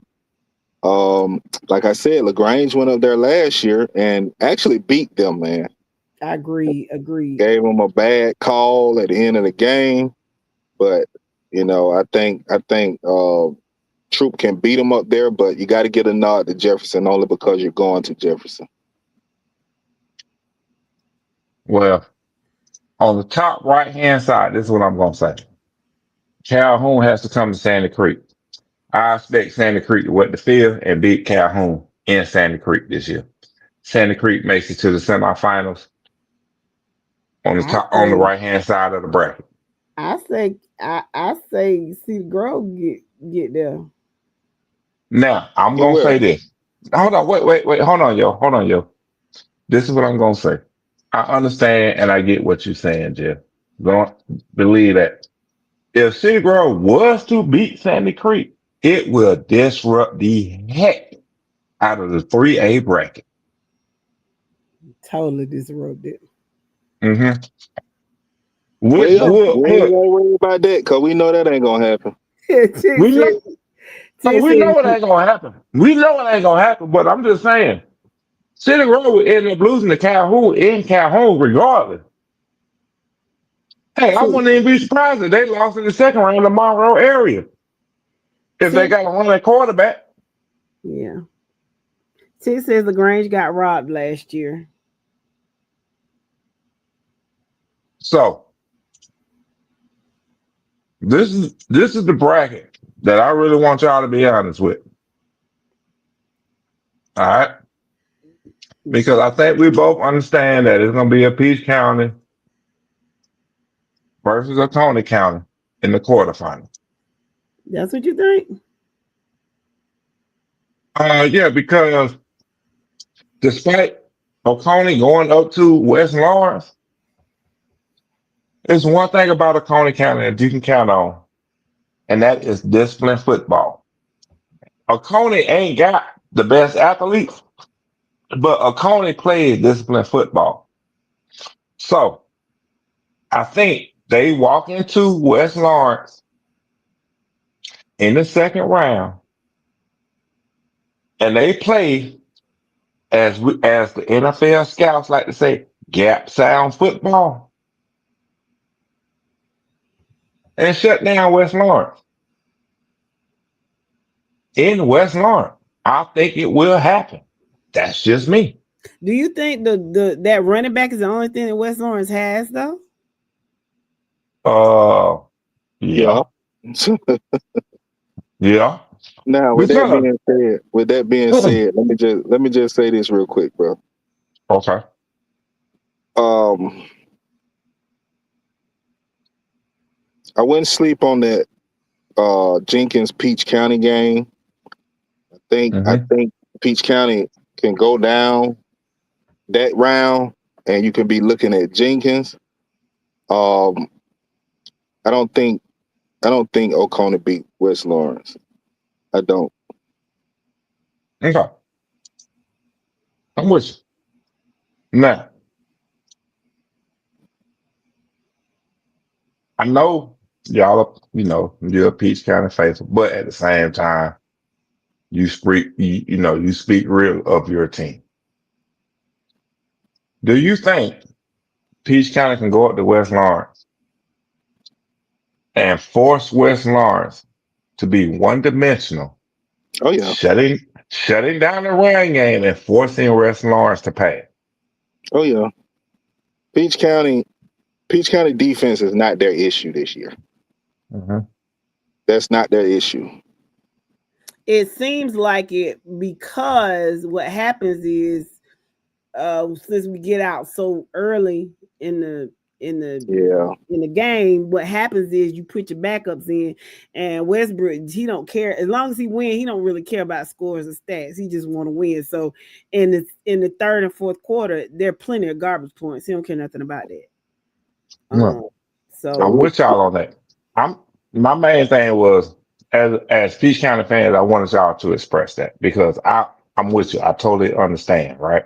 Like I said, LaGrange went up there last year and actually beat them, man. I agree. Gave them a bad call at the end of the game, but I think Troop can beat them up there, but you got to get a nod to Jefferson only because you're going to Jefferson. Well, on the top right hand side, this is what I'm gonna say. Calhoun has to come to Sandy Creek. I expect Sandy Creek to wet the field and beat Calhoun in Sandy Creek this year. Sandy Creek makes it to the semifinals on the top on the right hand side of the bracket. I say Cedar Grove get there. Now I'm gonna say this. Hold on, wait, hold on, yo. This is what I'm gonna say. I understand and I get what you're saying, Jeff. Don't believe that. If Cedar Grove was to beat Sandy Creek, it will disrupt the heck out of the 3A bracket. Totally disrupted. Mm-hmm. We ain't gonna worry about that because we know that ain't gonna happen. we know it ain't gonna happen. We know it ain't gonna happen, but I'm just saying, City Grove would end up losing to Calhoun in Calhoun regardless. Hey, I wouldn't even be surprised if they lost in the second round in the Monroe area. If they got a running quarterback. Yeah. T says LaGrange got robbed last year. So this is the bracket that I really want y'all to be honest with. All right. Because I think we both understand that it's gonna be a Peach County versus a Tony County in the quarterfinal. That's what you think? Yeah, because despite Oconee going up to West Lawrence, There's one thing about Oconee County that you can count on, and that is disciplined football. Oconee ain't got the best athletes, but Oconee plays disciplined football. So I think they walk into West Lawrence in the second round and they play as the NFL scouts like to say, gap sound football and shut down West Lawrence. In West Lawrence, I think it will happen. That's just me. Do you think the that running back is the only thing that West Lawrence has though? Uh, Yeah. yeah, yeah. Now, Because with that being said, let me just say this real quick, bro. okay, Um, I wouldn't sleep on that Jenkins Peach County game. I hmm think Peach County can go down that round, and you can be looking at Jenkins. Um, I don't think Oconee beat West Lawrence. I don't. okay, I'm with you. Now I know y'all, you're a Peach County faithful, but at the same time, you speak real of your team. Do you think Peach County can go up to West Lawrence and force West Lawrence to be one dimensional, Oh yeah. shutting shutting down the running game and forcing West Lawrence to pass? Oh yeah. Peach County Peach County defense is not their issue this year. hmm That's not their issue. It seems like it because what happens is since we get out so early in the in the Yeah. in the game, what happens is you put your backups in, and Westbrook, he don't care as long as he win. He don't really care about scores or stats. He just want to win. So in the third and fourth quarter, there are plenty of garbage points. He don't care nothing about that. No, Um, I'm so with y'all on that. I'm My main thing was as Peach County fans, I wanted y'all to express that because I'm with you. I totally understand, right?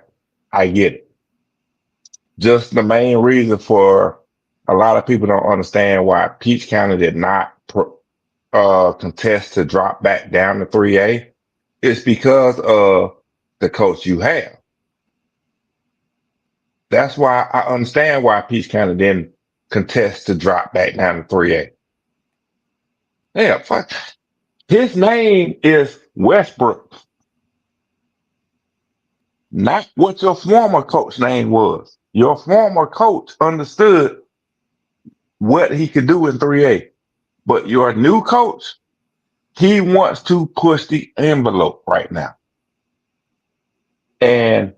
I get it. Just the main reason for a lot of people don't understand why Peach County did not contest to drop back down to 3A is because of the coach you have. That's why I understand why Peach County didn't contest to drop back down to 3A. Yeah, fuck. His name is Westbrook, not what your former coach name was. Your former coach understood what he could do in 3A, but your new coach, he wants to push the envelope right now and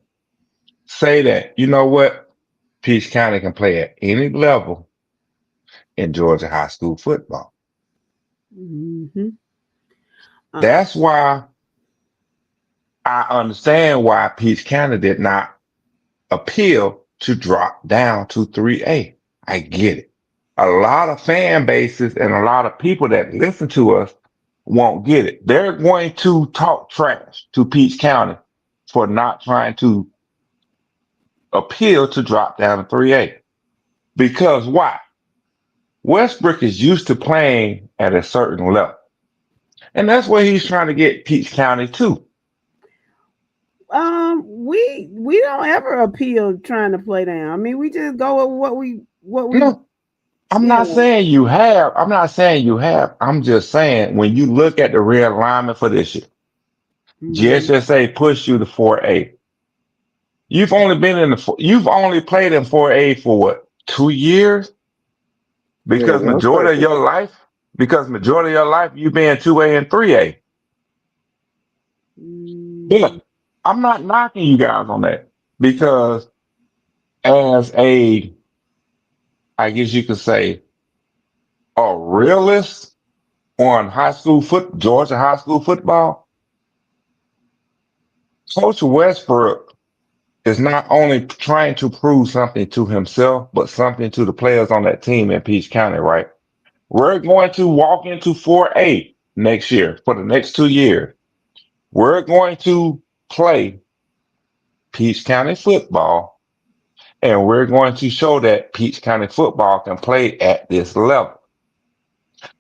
say that, you know what? Peach County can play at any level in Georgia high school football. mhm. uh, That's why I understand why Peach County did not appeal to drop down to 3A. I get it. A lot of fan bases and a lot of people that listen to us won't get it. They're going to talk trash to Peach County for not trying to appeal to drop down to 3A. Because why? Westbrook is used to playing at a certain level. And that's where he's trying to get Peach County to. we don't ever appeal trying to play down. I mean, we just go with what we No, I'm you not know. saying you have. I'm not saying you have. I'm just saying when you look at the realignment for this year, Mhm. GSSA pushed you to 4A. You've only played in 4A for what, 2 years? Yeah, Because one majority of cycle. your life, because majority of your life you've been 2A and 3A. Mm, But I'm not knocking you guys on that because as a, I guess you could say, a realist on Georgia high school football, Coach Westbrook is not only trying to prove something to himself, but something to the players on that team in Peach County, right? We're going to walk into 4A next year for the next 2 years. We're going to play Peach County football, and we're going to show that Peach County football can play at this level.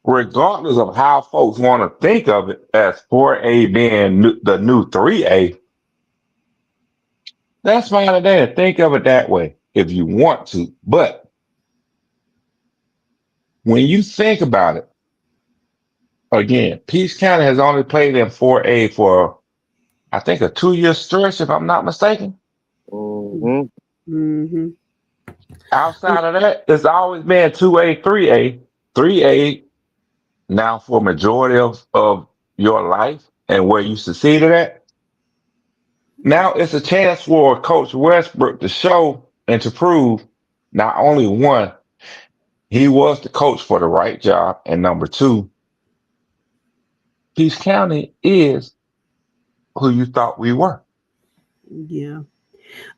Regardless of how folks want to think of it as 4A being the new 3A, that's fine and dandy. Think of it that way if you want to. But when you think about it, again, Peach County has only played in 4A for, I think, a 2 year stretch, if I'm not mistaken. Hmm. Mm-hmm. Outside of that, it's always been 2A, 3A. 3A now for majority of your life and where you succeeded at. Now it's a chance for Coach Westbrook to show and to prove not only one, he was the coach for the right job, and number two, Peace County is who you thought we were. Yeah.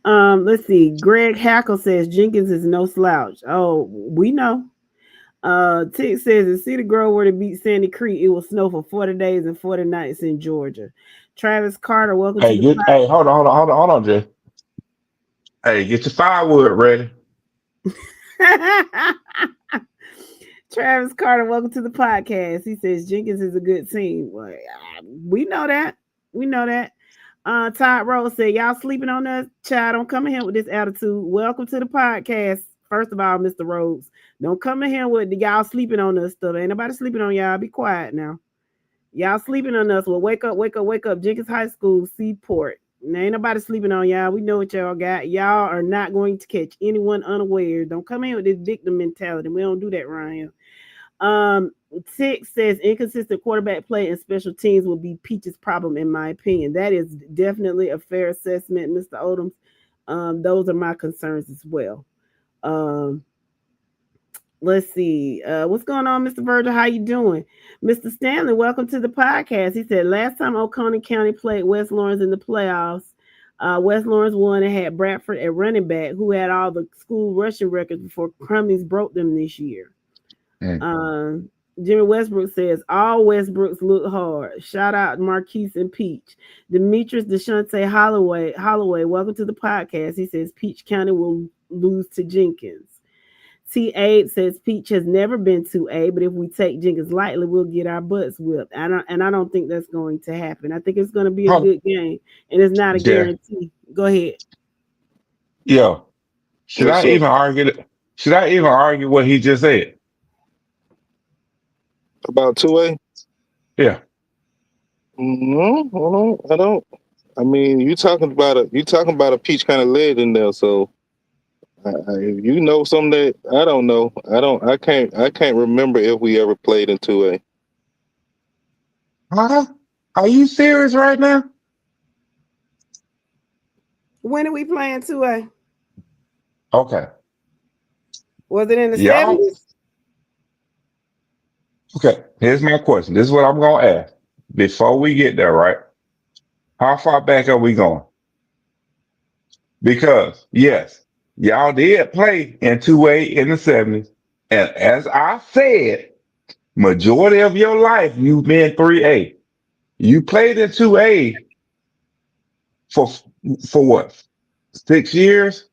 Let's see. Greg Hackle says Jenkins is no slouch. Oh, we know. Tick says in Cedar Grove where to beat Sandy Creek, it will snow for 40 days and 40 nights in Georgia. Travis Carter, welcome to the Hey, hold on, Jay. Hey, get your firewood ready. podcast. Travis Carter, welcome to the podcast. He says Jenkins is a good team. Well, we know that. We know that. Todd Rose said, y'all sleeping on us? Child, don't come in here with this attitude. Welcome to the podcast. First of all, Mr. Rhodes, don't come in here with the y'all sleeping on us stuff. Ain't nobody sleeping on y'all. Be quiet now. Y'all sleeping on us. Well, wake up, wake up, wake up. Jenkins High School, Seaport. Now, ain't nobody sleeping on y'all. We know what y'all got. Y'all are not going to catch anyone unaware. Don't come in with this victim mentality. We don't do that around here. Tick says inconsistent quarterback play and special teams will be Peach's problem, in my opinion. That is definitely a fair assessment, Mr. Odoms. Those are my concerns as well. Let's see. What's going on, Mr. Virgil? How you doing? Mr. Stanley, welcome to the podcast. He said last time Oconee County played West Lawrence in the playoffs, West Lawrence won and had Bradford at running back, who had all the school rushing records before Cummings broke them this year. Jimmy Westbrook says all Westbrooks look hard. Shout out Marquise and Peach. Demetrius Deshante Holloway, welcome to the podcast. He says Peach County will lose to Jenkins. T8 says Peach has never been 2A, but if we take Jenkins lightly, we'll get our butts whipped. I don't think that's going to happen. I think it's going to be a good game, and it's not a guarantee. Go ahead. Yeah. Should I even argue what he just said? About 2A? Yeah. No, I don't. I mean, you talking about a Peach kind of lead in there, so you know something that I don't know. I can't remember if we ever played in 2A. Huh? Are you serious right now? When are we playing 2A? Okay. Was it in the Y'all. 70s? Okay. Here's my question. This is what I'm gonna ask. Before we get there, right? How far back are we going? Because yes, y'all did play in 2A in the 70s. And as I said, majority of your life you've been 3A. You played in 2A for what? 6 years?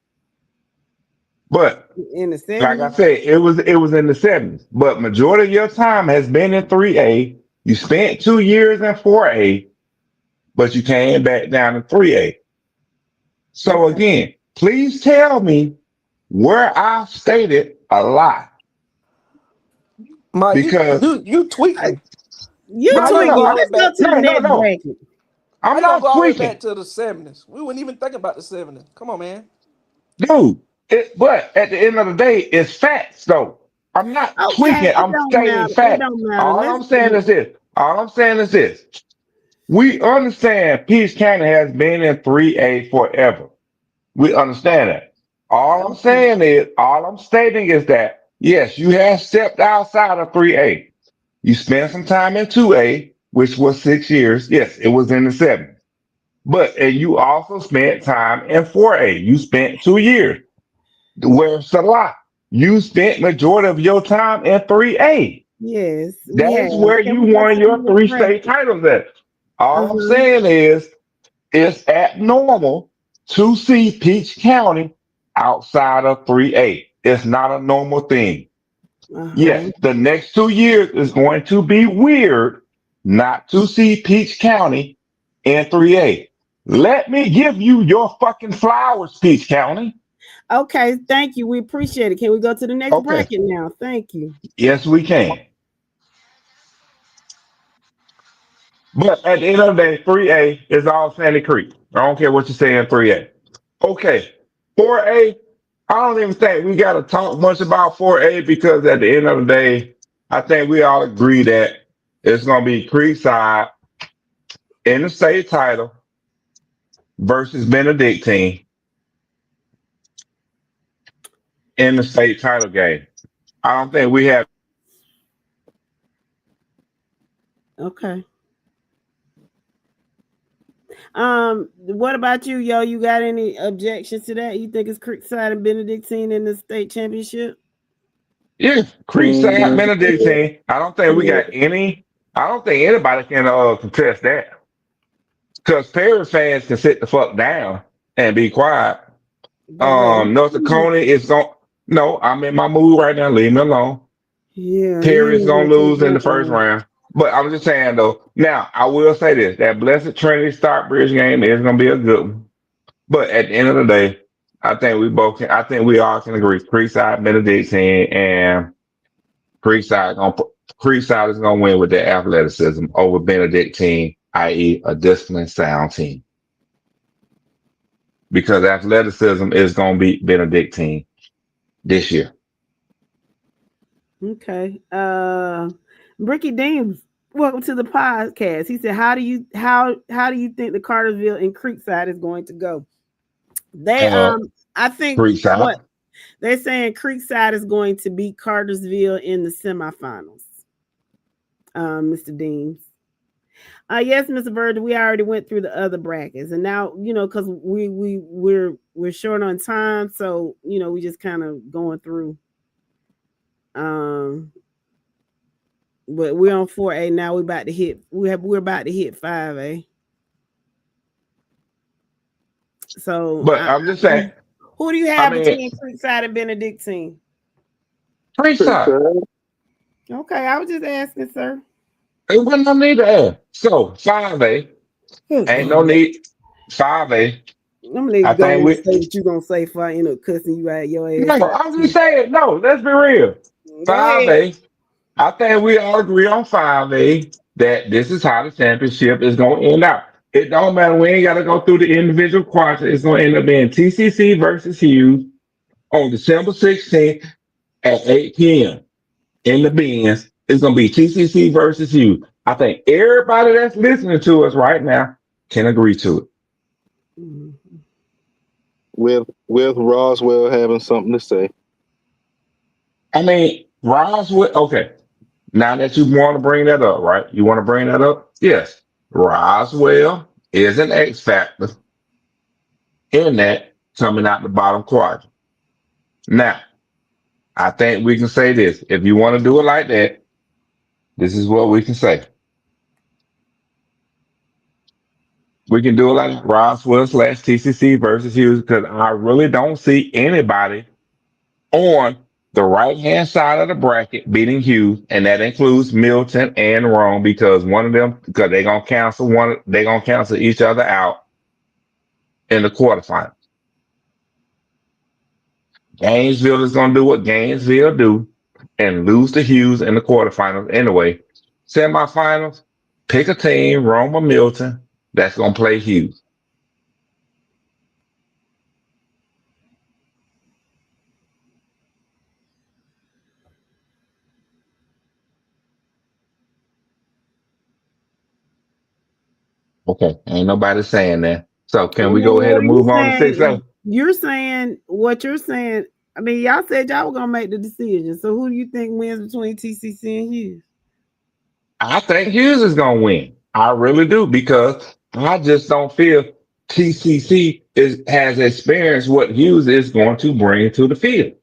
But In the like I 70s? said, it was in the 70s. But majority of your time has been in 3A. You spent 2 years in 4A, but you came back down to 3A. So Okay. again, please tell me where I stated a lie. Ma, Because you tweaking. You How no, no, you no, tweaking. go? Let's go to the no, next no. bracket. I'm How you gonna not go all the way back tweaking, to the 70s? We weren't even thinking about the 70s. Come on, man. dude. But at the end of the day, it's facts though. I'm not Okay, tweaking, it I'm don't stating matter. It facts. don't matter. All Let's I'm saying is this. All I'm saying is this. We understand Peace County has been in 3A forever. We understand that. okay. All I'm stating is that, yes, you have stepped outside of 3A. You spent some time in 2A, which was 6 years. Yes, it was in the 70s. and you also spent time in 4A. You spent 2 years. Where's the lot? You spent majority of your time in 3A. Yes, we That have. is where Can you we go to won the your next three bracket? state titles at. All I'm Uh-huh. saying is it's abnormal to see Peach County outside of 3A. It's not a normal thing. Uh-huh. Yes, the next 2 years is going to be weird not to see Peach County in 3A. Let me give you your fucking flowers, Peach County. Okay, thank you. We appreciate it. Can we go to the next Okay. bracket now? Thank you. Yes, we can. But at the end of the day, 3A is all Sandy Creek. I don't care what you say in 3A. Okay. 4A, I don't even think we got to talk much about 4A because at the end of the day, I think we all agree that it's going to be Creekside in the state title versus Benedictine in the state title game. I don't think we have. Okay. What about you, yo? You got any objections to that? You think it's Creekside and Benedictine in the state championship? Yeah, Creekside, Benedictine. I don't think we got any. I don't think anybody can contest that. Because Perry fans can sit the fuck down and be quiet. But wait. North Dakota is going. No, I'm in my mood right now. Leave me alone. Yeah, you Perry's ain't gonna gonna take lose in the that first long. round. But I'm just saying though. Now I will say this: that Blessed Trinity Stockbridge game is gonna be a good one. But at the end of the day, I think we both can. I think we all can agree. Creekside, Benedictine, and Creekside gonna Creekside is gonna win with their athleticism over Benedictine, i.e., a disciplined sound team. Because athleticism is gonna beat Benedictine this year. Okay. Ricky Deems, welcome to the podcast. He said, how do you think the Cartersville and Creekside is going to go? They Uh, I think Creekside. what they're saying Creekside is going to beat Cartersville in the semifinals. Mr. Deems. Yes, Mr. Bird, we already went through the other brackets, and now because we're short on time, so we just kind of going through. Um, but we're on 4A now. We're about to hit 5A. So, But I'm just saying. who do you I have mean, between Creekside and Benedictine? Creekside. Okay, I was just asking, sir. It wasn't no need to ask. So 5A Oh ain't no God. need. 5A. I'm gonna I go think and we. say what you gonna say for cussing you out your ass No, out I'm just too. saying. No, let's be real. Go ahead. 5A. I think we all agree on 5A that this is how the championship is going to end out. It don't matter. We ain't got to go through the individual quarters. It's going to end up being TCC versus Hughes on December 16th at 8 p.m. in the Benz. It's going to be TCC versus Hughes. I think everybody that's listening to us right now can agree to it. Mhm. With Roswell having something to say. I mean, Roswell, okay. Now that you want to bring that up, right? You want to bring that up? Yes. Roswell is an X factor in that coming out the bottom quadrant. Now, I think we can say this. If you want to do it like that, this is what we can say. We can do it like Roswell slash TCC versus Hughes because I really don't see anybody on the right hand side of the bracket beating Hughes, and that includes Milton and Rome because one of them because they're gonna cancel each other out in the quarterfinals. Gainesville is gonna do what Gainesville do and lose to Hughes in the quarterfinals anyway. Semifinals, pick a team, Rome or Milton, that's gonna play Hughes. Okay, ain't nobody saying that. So I can we go mean, ahead what are and you move on to 6A? saying? You're saying what you're saying. I mean, y'all said y'all were gonna make the decision. So who do you think wins between TCC and Hughes? I think Hughes is gonna win. I really do because I just don't feel TCC has experienced what Hughes is going to bring to the field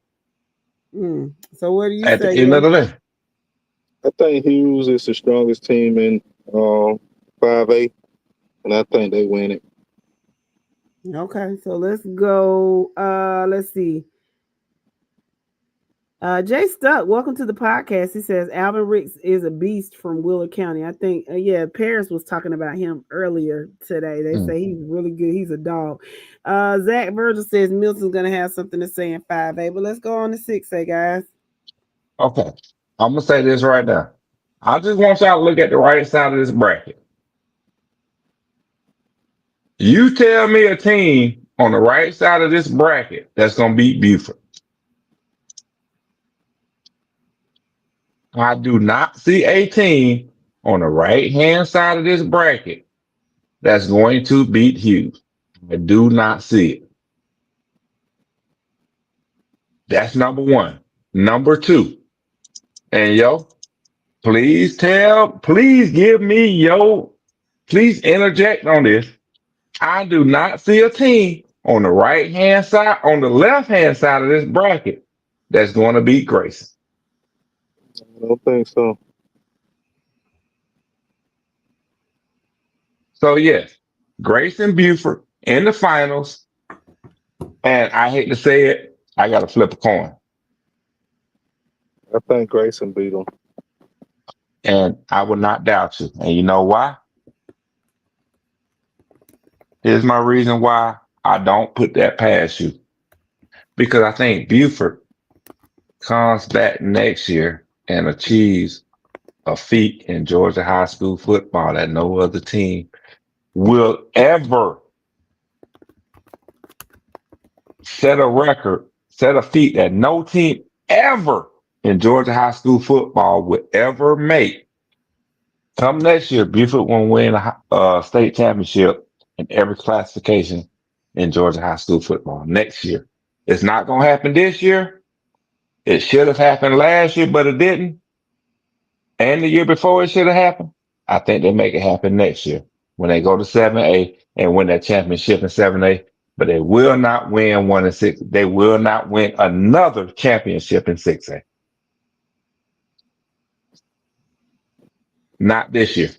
So what do you at the say? end of the day. I think Hughes is the strongest team in 5A, and I think they win it. Okay, so let's go. Let's see. Jay Stuck, welcome to the podcast. He says Alvin Ricks is a beast from Willard County. I think, yeah, Paris was talking about him earlier today. They say he's really good. He's a dog. Zach Virgil says Milton's going to have something to say in 5A, but let's go on to 6A, guys. Okay. I'm going to say this right now. I just want y'all to look at the right side of this bracket. You tell me a team on the right side of this bracket that's going to beat Buford. I do not see a team on the right hand side of this bracket that's going to beat Hughes. I do not see it. That's number one. Number two, and please please interject on this. I do not see a team on the right hand side, on the left hand side of this bracket that's going to beat Grayson. I don't think so. So yes, Grayson Buford in the finals, and I hate to say it, I got to flip a coin, I think Grayson beat them. and I would not doubt you. And you know why? Here's my reason why I don't put that past you. Because I think Buford comes back next year and achieves a feat in Georgia high school football that no other team will ever set a feat that no team ever in Georgia high school football would ever make. Come next year, Buford will win a state championship in every classification in Georgia high school football next year. It's not going to happen this year. It should have happened last year, but it didn't. And the year before it should have happened. I think they make it happen next year when they go to 7A and win that championship in 7A. But they will not win 1 and 6. They will not win another championship in 6A. Not this year.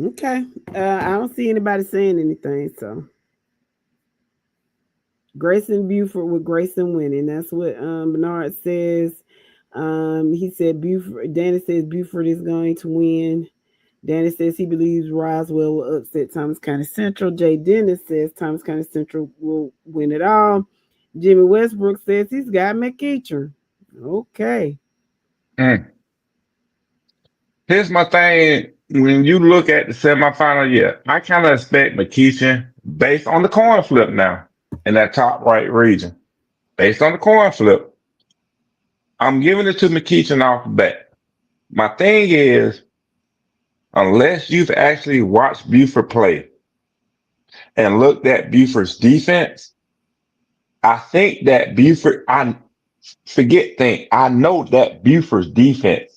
Okay. I don't see anybody saying anything, so Grayson Buford with Grayson winning. That's what Bernard says. He said Buford. Danny says Buford is going to win. Danny says he believes Roswell will upset Thomas County Central. Jay Dennis says Thomas County Central will win it all. Jimmy Westbrook says he's got McEachern. Okay. Here's my thing. When you look at the semifinal, yeah, I kind of expect McEachern based on the coin flip now in that top right region. Based on the coin flip, I'm giving it to McEachern off the bat. My thing is, unless you've actually watched Buford play and looked at Buford's defense, I think that I know that Buford's defense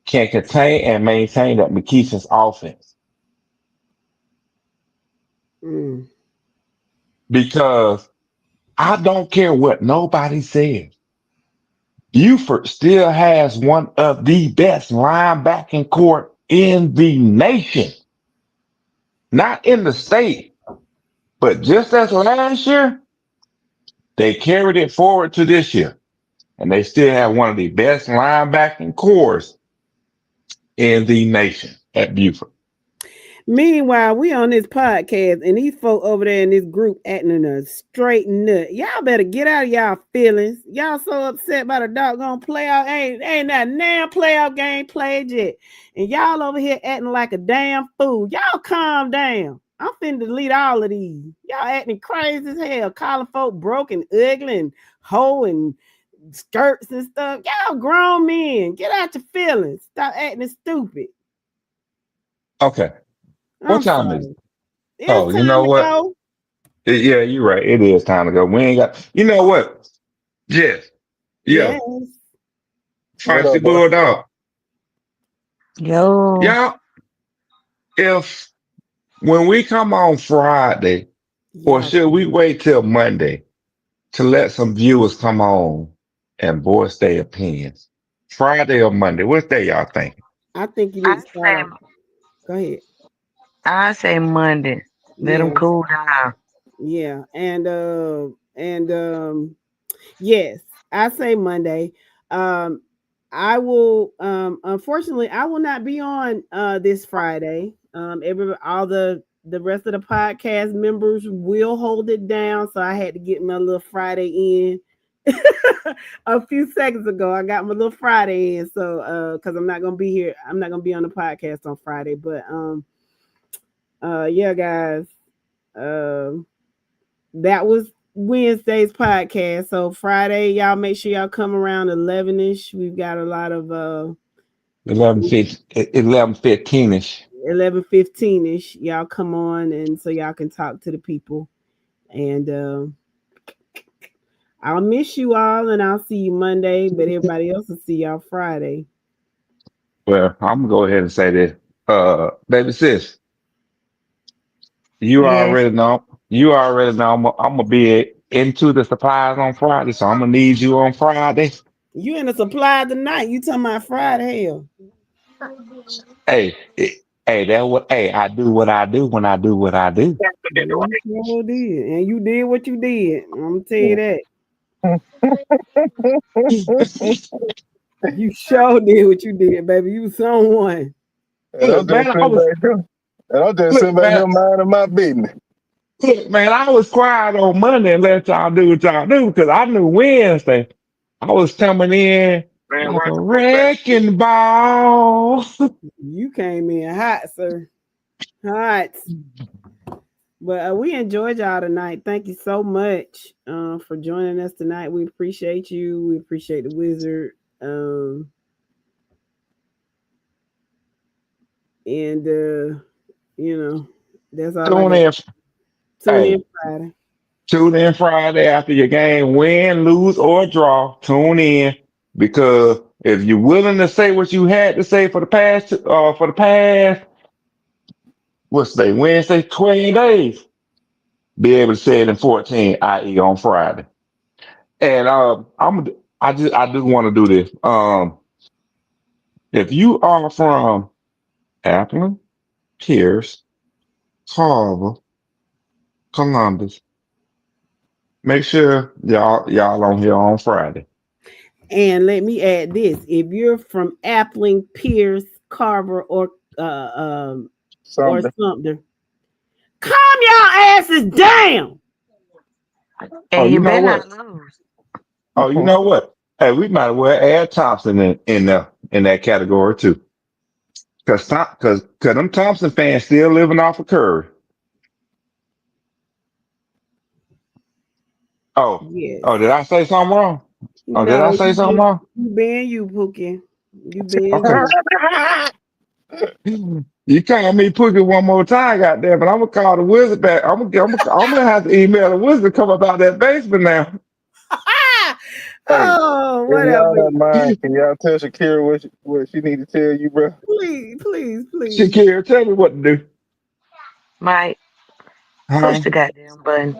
can contain and maintain that McEachern's offense. Because I don't care what nobody says. Buford still has one of the best linebacking core in the nation. Not in the state, but just as last year, they carried it forward to this year. And they still have one of the best linebacking cores in the nation at Buford. Meanwhile, we on this podcast and these folk over there in this group acting a straight nut. Y'all better get out of y'all feelings. Y'all so upset by the doggone playoff. Ain't that damn playoff game played yet. And y'all over here acting like a damn fool. Y'all calm down. I'm finna delete all of these. Y'all acting crazy as hell. Calling folk broke and ugly and hoe and skirts and stuff. Y'all grown men. Get out your feelings. Stop acting stupid. Okay. What time is it? It's Oh, you time know to what? go. Yeah, you're right. It is time to go. We ain't got, you know what? Yes. Yeah. Yes. What Fancy up, boy? Bulldog. Yo. Y'all, if when we come on Friday, or Yeah. should we wait till Monday to let some viewers come on and voice their opinions? Friday or Monday? What day y'all think? I think you I need to start say off. Go ahead. I say Monday. Let them Yeah. cool down. Yeah. And yes, I say Monday. Um I will unfortunately I will not be on this Friday. All the rest of the podcast members will hold it down. So I had to get my little Friday in a few seconds ago. I got my little Friday in. So because I'm not gonna be here. I'm not gonna be on the podcast on Friday. But yeah, guys. Um that was Wednesday's podcast. So Friday, y'all make sure y'all come around 11ish. We've got a lot of 11:15ish. 11:15ish. Y'all come on and so y'all can talk to the people. And I'll miss you all and I'll see you Monday, but everybody else will see y'all Friday. Well, I'm gonna go ahead and say this. Baby sis, you Yes. already know. You already know I'm gonna be into the supplies on Friday, so I'm gonna need you on Friday. You in the supply tonight. You talking about Friday hell. Hey, hey, that what? Hey, I do what I do when I do what I do. You sure did. And you did what you did. I'm gonna tell you that. You sure did what you did, baby. You someone. And I'm Look, just man, sitting back here. And I'm just sitting look, back man, here minding my business. look, man. I was quiet on Monday and let y'all do what y'all do because I knew Wednesday I was coming in like a wrecking ball. You came in hot, sir. Hot. But we enjoyed y'all tonight. Thank you so much for joining us tonight. We appreciate you. We appreciate the wizard. Um, and you know, that's all I Tune got. in, Tune in hey, Friday. tune in Friday after your game, win, lose, or draw. Tune in because if you're willing to say what you had to say for the past, what's today, Wednesday, 20 days, be able to say it in 14, i.e. on Friday. And I just want to do this. If you are from Appleton, Pierce, Carver, Columbus, make sure y'all on here on Friday. And let me add this: if you're from Appling, Pierce, Carver, uh, um, or Something. Sumter, calm your asses down. Oh, And you you know better not what? lose. Oh, you know what? Hey, we might as well add Thompson in that category too. Cause them Thompson fans still living off of Curry. Oh, Yes. oh, did I say something wrong? Oh, did I No, say something wrong? you been you, Pookie. You been Okay. you. You can't me Pookie one more time, goddamn, but I'm gonna call the wizard back. I'm gonna have to email the wizard to come about that basement now. Hey, Oh, if whatever. y'all don't mind, can y'all tell Shakira what she need to tell you, bro? Please, please, please. Shakira, tell me what to do. Mike, push Huh? the goddamn button.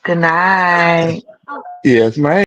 Good night. Yes, man.